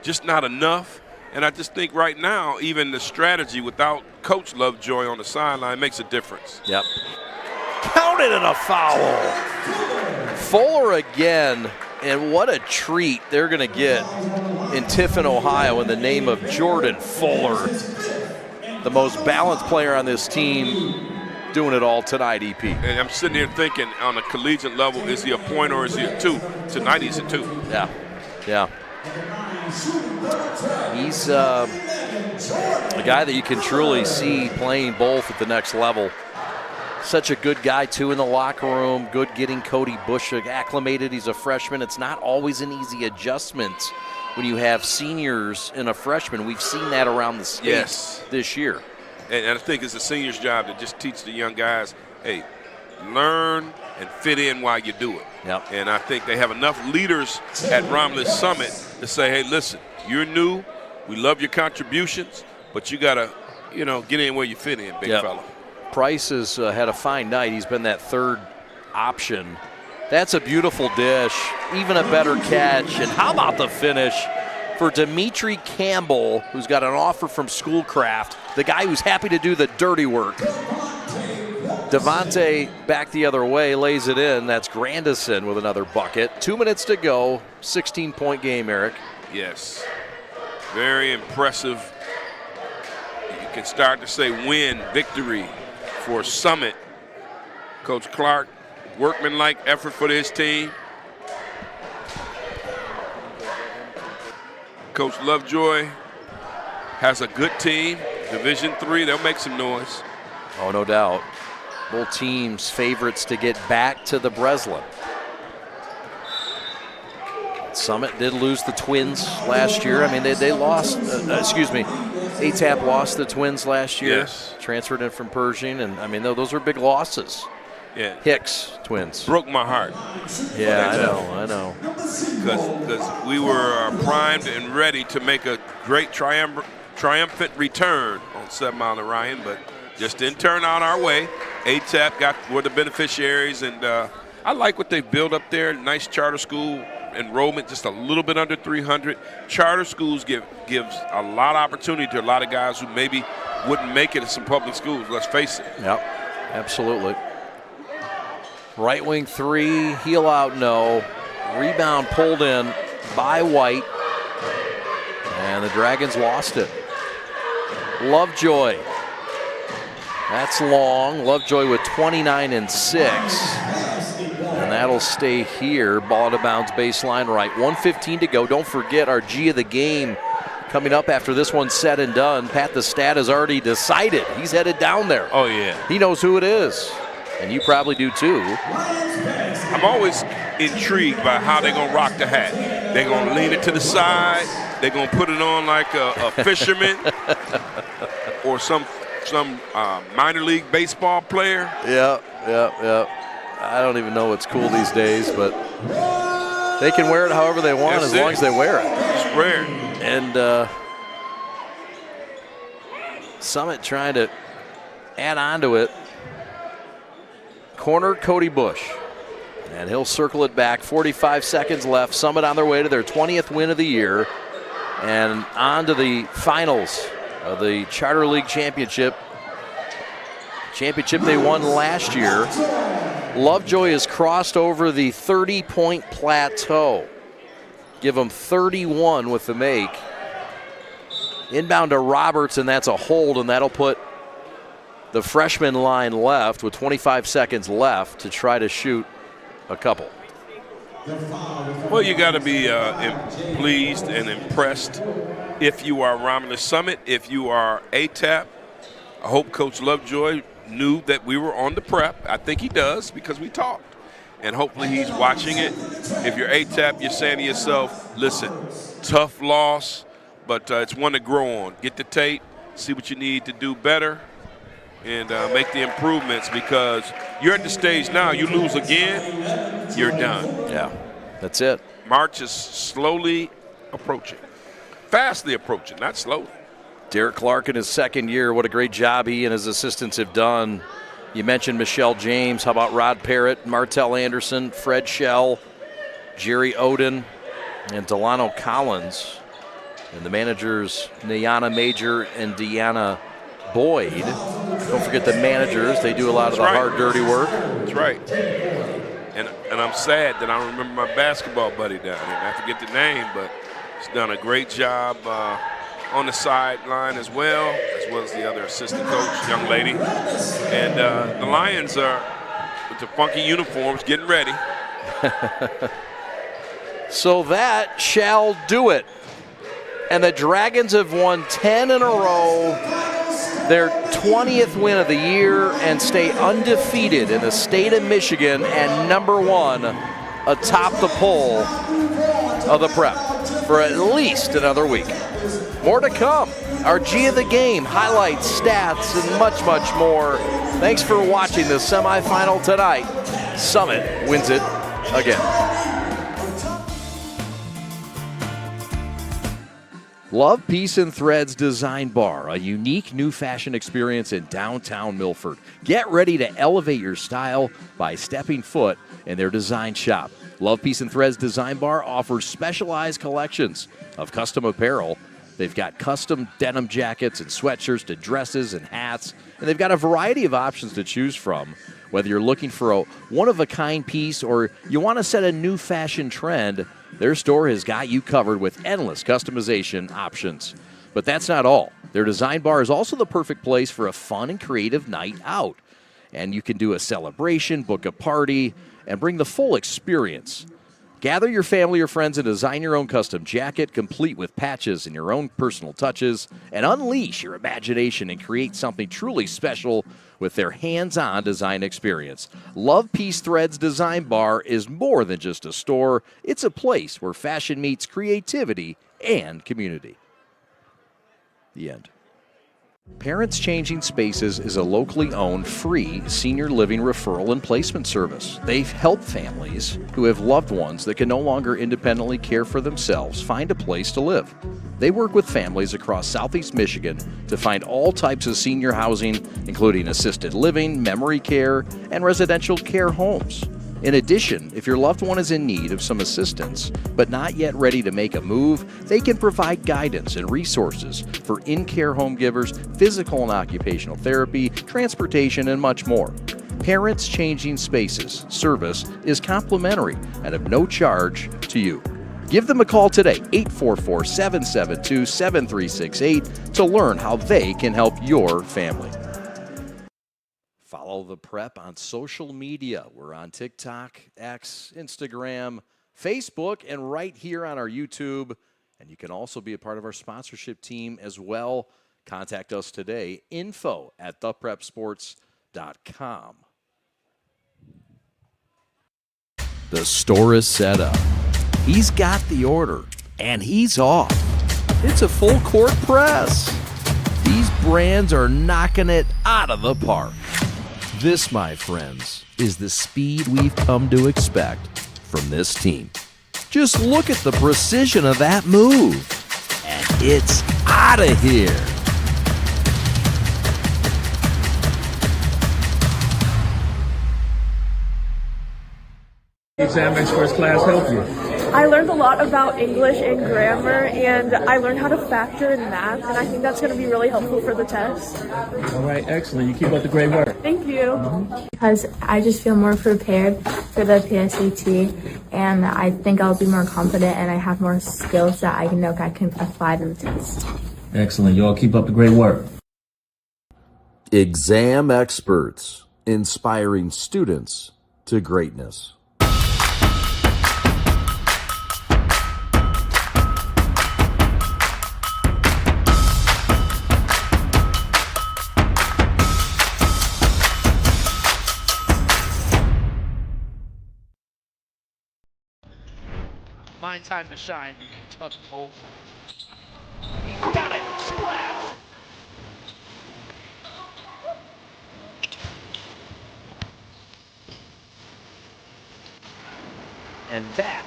Just not enough. And I just think right now, even the strategy without Coach Lovejoy on the sideline makes a difference. Yep. Counted in a foul. Fuller again. And what a treat they're going to get in Tiffin, Ohio, in the name of Jordan Fuller, the most balanced player on this team, doing it all tonight, EP. And I'm sitting here thinking, on a collegiate level, is he a point or is he a 2? Tonight he's a 2. Yeah, yeah. He's a guy that you can truly see playing both at the next level. Such a good guy, too, in the locker room. Good getting Cody Bush acclimated. He's a freshman. It's not always an easy adjustment when you have seniors and a freshman. We've seen that around the state this year. And I think it's the senior's job to just teach the young guys, hey, learn and fit in while you do it. Yep. And I think they have enough leaders at Romulus Summit to say, hey, listen, you're new. We love your contributions, but you got to, get in where you fit in, big fella. Price has had a fine night. He's been that third option. That's a beautiful dish, even a better catch. And how about the finish for Dimitri Campbell, who's got an offer from Schoolcraft, the guy who's happy to do the dirty work. Devontae back the other way, lays it in. That's Grandison with another bucket. 2 minutes to go, 16-point game, Eric. Yes, very impressive. You can start to say win, victory for Summit. Coach Clark, workmanlike effort for his team. Coach Lovejoy has a good team. Division III, they'll make some noise. Oh, no doubt. Both teams favorites to get back to the Breslin. Summit did lose the Twins last year. I mean, they lost, ATAP lost the Twins last year. Yes. Transferred in from Pershing, and I mean, those were big losses. Yeah. Hicks twins. Broke my heart. Yeah, I know. Because we were primed and ready to make a great triumphant return on 7 Mile and Ryan, but just didn't turn out our way. ATAP were the beneficiaries, and I like what they've built up there. Nice charter school enrollment, just a little bit under 300. Charter schools gives a lot of opportunity to a lot of guys who maybe wouldn't make it in some public schools, let's face it. Yep, absolutely. Right wing three, heel out, no. Rebound pulled in by White, and the Dragons lost it. Lovejoy. That's long. Lovejoy with 29 and 6. And that'll stay here. Ball out of bounds, baseline right. 1:15 to go. Don't forget our G of the game coming up after this one's said and done. Pat the Stat has already decided. He's headed down there. Oh, yeah. He knows who it is. And you probably do too. I'm always intrigued by how they're going to rock the hat. They're going to lean it to the side. They're going to put it on like a fisherman or some minor league baseball player. Yeah. I don't even know what's cool these days, but they can wear it however they want as long as they wear it. It's rare. And Summit trying to add on to it. Corner, Cody Bush. And he'll circle it back. 45 seconds left. Summit on their way to their 20th win of the year. And on to the finals of the Charter League Championship. Championship they won last year. Lovejoy has crossed over the 30-point plateau. Give them 31 with the make. Inbound to Roberts, and that's a hold, and that'll put the freshman line left with 25 seconds left to try to shoot a couple. Well, you got to be pleased and impressed if you are Romulus Summit, if you are ATAP. I hope Coach Lovejoy knew that we were on the prep. I think he does because we talked. And hopefully he's watching it. If you're ATAP, you're saying to yourself, listen, tough loss, but it's one to grow on. Get the tape, see what you need to do better, and make the improvements, because you're at the stage now, you lose again, you're done. Yeah, that's it. March is slowly approaching. Fastly approaching, not slowly. Derek Clark in his second year, what a great job he and his assistants have done. You mentioned Michelle James. How about Rod Parrott, Martell Anderson, Fred Schell, Jerry Oden, and Delano Collins. And the managers, Nayana Major and Deanna Boyd. Don't forget the managers. They do a lot of the hard, dirty work. That's right. And I'm sad that I don't remember my basketball buddy down there. I forget the name, but he's done a great job on the sideline as well as the other assistant coach, young lady. And the Lions are, with the funky uniforms, getting ready. So that shall do it. And the Dragons have won 10 in a row, their 20th win of the year, and stay undefeated in the state of Michigan and #1 atop the poll of the prep for at least another week. More to come. Our G of the game, highlights, stats, and much, much more. Thanks for watching the semifinal tonight. Summit wins it again. Love, Peace, and Threads Design Bar, a unique new fashion experience in downtown Milford. Get ready to elevate your style by stepping foot in their design shop. Love, Peace, and Threads Design Bar offers specialized collections of custom apparel. They've got custom denim jackets and sweatshirts to dresses and hats, and they've got a variety of options to choose from. Whether you're looking for a one-of-a-kind piece or you want to set a new fashion trend, their store has got you covered with endless customization options. But that's not all. Their design bar is also the perfect place for a fun and creative night out. And you can do a celebration, book a party, and bring the full experience. Gather your family or friends and design your own custom jacket, complete with patches and your own personal touches, and unleash your imagination and create something truly special with their hands-on design experience. Love, Peace, Threads Design Bar is more than just a store. It's a place where fashion meets creativity and community. The end. Parents Changing Spaces is a locally owned, free senior living referral and placement service. They help families who have loved ones that can no longer independently care for themselves find a place to live. They work with families across Southeast Michigan to find all types of senior housing, including assisted living, memory care, and residential care homes. In addition, if your loved one is in need of some assistance, but not yet ready to make a move, they can provide guidance and resources for in-care home givers, physical and occupational therapy, transportation, and much more. Parents Changing Spaces service is complimentary and of no charge to you. Give them a call today, 844-772-7368, to learn how they can help your family. Follow the Prep on social media. We're on TikTok, X, Instagram, Facebook, and right here on our YouTube. And you can also be a part of our sponsorship team as well. Contact us today, info@theprepsports.com. The store is set up. He's got the order, and he's off. It's a full court press. These brands are knocking it out of the park. This, my friends, is the speed we've come to expect from this team. Just look at the precision of that move, and it's out of here. Exam makes first class help you? I learned a lot about English and grammar, and I learned how to factor in math, and I think that's going to be really helpful for the test. All right, excellent. You keep up the great work. Thank you. Because I just feel more prepared for the PSAT, and I think I'll be more confident, and I have more skills that I know I can apply to the test. Excellent. You all keep up the great work. Exam experts, inspiring students to greatness. My time to shine. Tuck over. Got it. Splash. And that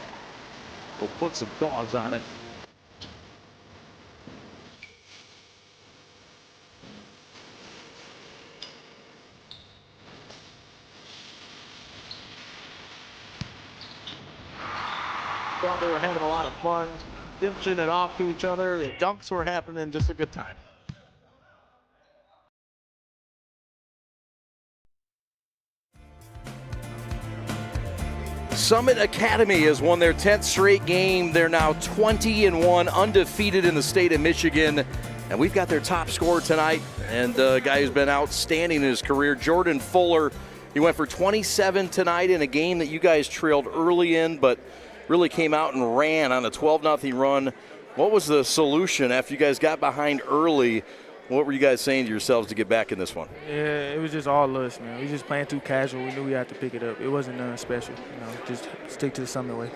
will put some dogs on it. Thought they were having a lot of fun, dishing it off to each other. The dunks were happening, just a good time. Summit Academy has won their 10th straight game. They're now 20-1, undefeated in the state of Michigan. And we've got their top scorer tonight, and a guy who's been outstanding in his career, Jordan Fuller. He went for 27 tonight in a game that you guys trailed early in, but really came out and ran on a 12-0 run. What was the solution after you guys got behind early? What were you guys saying to yourselves to get back in this one? Yeah, it was just all us, man. We just playing too casual. We knew we had to pick it up. It wasn't nothing special. Just stick to the Summit way.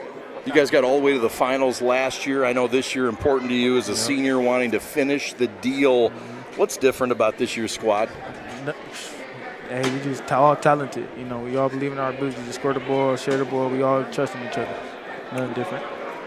You guys got all the way to the finals last year. I know this year important to you as a senior wanting to finish the deal. What's different about this year's squad? Hey, we just all talented. We all believe in our ability to score the ball, share the ball. We all trust in each other. Nothing different.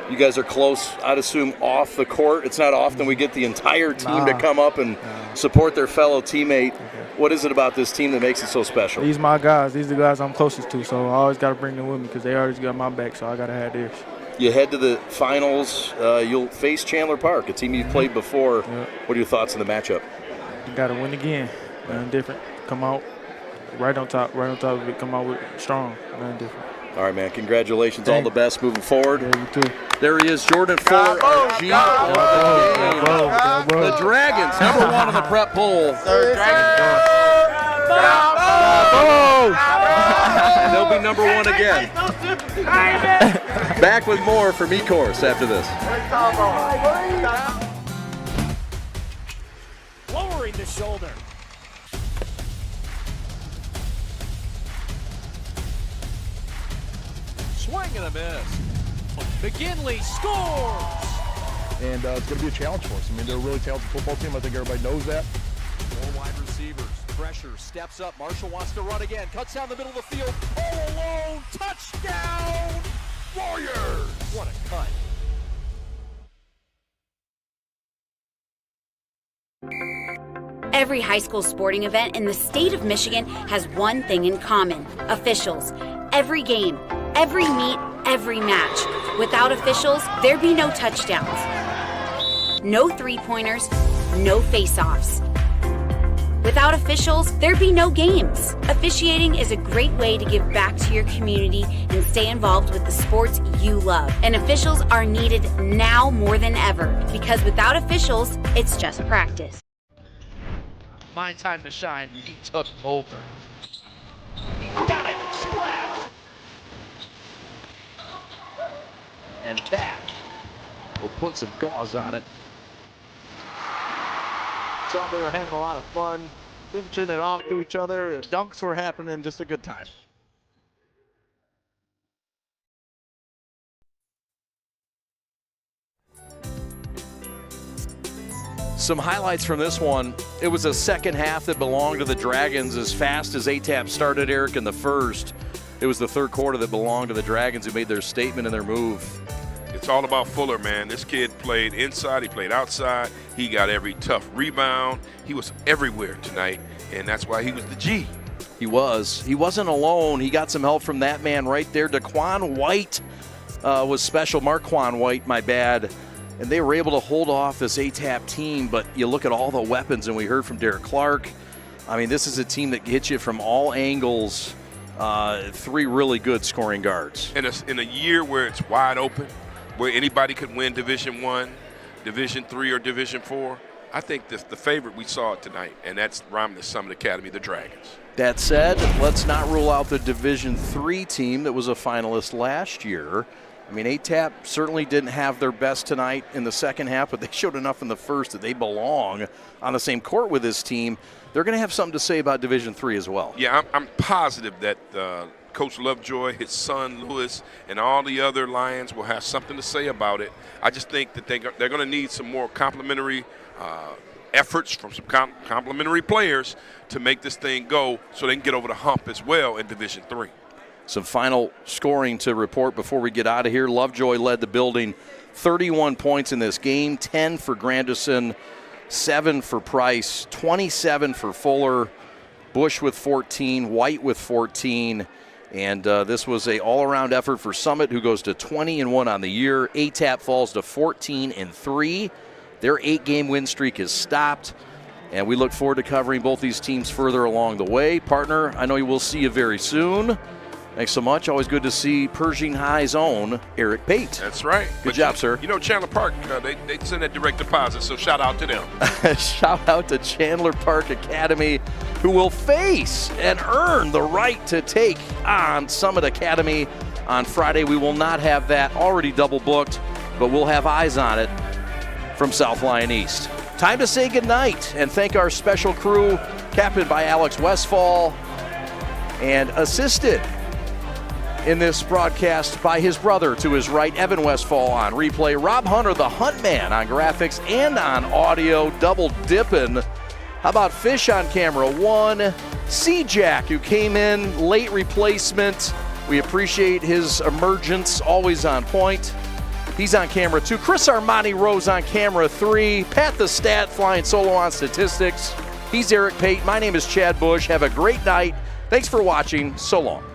You guys are close, I'd assume, off the court. It's not often we get the entire team to come up and support their fellow teammate. Okay. What is it about this team that makes it so special? These my guys. These are the guys I'm closest to, so I always got to bring them with me because they always got my back, so I got to have theirs. You head to the finals. You'll face Chandler Park, a team you've played before. Yep. What are your thoughts on the matchup? You got to win again. Nothing different. Come out right on top of it. Come out with strong. Nothing different. All right, man. Congratulations. All the best moving forward. Yeah, you too. There he is, Jordan Fuller, our G of the game. The Dragons, number one on the prep poll. And they'll be number one again. Back with more from E-Course after this. Lowering the shoulder. Swing and a miss. McGinley scores! And it's going to be a challenge for us. I mean, they're a really talented football team. I think everybody knows that. pressure, steps up. Marshall wants to run again. Cuts down the middle of the field. All alone. Touchdown, Warriors. What a cut. Every high school sporting event in the state of Michigan has one thing in common: officials. Every game, every meet, every match. Without officials, there'd be no touchdowns, no three-pointers, no face-offs. Without officials, there'd be no games. Officiating is a great way to give back to your community and stay involved with the sports you love. And officials are needed now more than ever, because without officials, it's just practice. My time to shine. He took over. Got it. Splash. And that will put some gauze on it. So they were having a lot of fun, pinching it off to each other. Dunks were happening, just a good time. Some highlights from this one. It was a second half that belonged to the Dragons. As fast as ATAP started, Eric, in the first, it was the third quarter that belonged to the Dragons, who made their statement and their move. It's all about Fuller, man. This kid played inside, he played outside, he got every tough rebound. He was everywhere tonight, and that's why he was the G. He was. He wasn't alone. He got some help from that man right there. Daquan White was special. Marquan White, my bad. And they were able to hold off this ATAP team, but you look at all the weapons, and we heard from Derek Clark. I mean, this is a team that hits you from all angles. Three really good scoring guards. And in a year where it's wide open, where anybody could win Division I, Division III, or Division IV, I think the favorite we saw tonight, and that's Romney Summit Academy, the Dragons. That said, let's not rule out the Division III team that was a finalist last year. I mean, ATAP certainly didn't have their best tonight in the second half, but they showed enough in the first that they belong on the same court with this team. They're going to have something to say about Division III as well. Yeah, I'm positive that Coach Lovejoy, his son Lewis, and all the other Lions will have something to say about it. I just think that they're going to need some more complimentary efforts from some complimentary players to make this thing go so they can get over the hump as well in Division III. Some final scoring to report before we get out of here. Lovejoy led the building, 31 points in this game, 10 for Grandison, 7 for Price, 27 for Fuller, Bush with 14, White with 14, and this was an all-around effort for Summit, who goes to 20-1 on the year. ATAP falls to 14-3. Their 8-game win streak is stopped, and we look forward to covering both these teams further along the way. Partner, I know we'll see you very soon. Thanks so much. Always good to see Pershing High's own Eric Pate. That's right. Good job, sir. You know, Chandler Park, they send that direct deposit, so shout out to them. Shout out to Chandler Park Academy, who will face and earn the right to take on Summit Academy on Friday. We will not have that already double booked, but we'll have eyes on it from South Lyon East. Time to say goodnight and thank our special crew, captained by Alex Westfall and assisted in this broadcast by his brother to his right, Evan Westfall on replay, Rob Hunter, the Hunt Man, on graphics and on audio, double dipping. How about Fish on camera 1, C-Jack, who came in, late replacement. We appreciate his emergence, always on point. He's on camera 2. Chris Armani Rose on camera 3. Pat the Stat flying solo on statistics. He's Eric Pate. My name is Chad Bush. Have a great night. Thanks for watching. So long.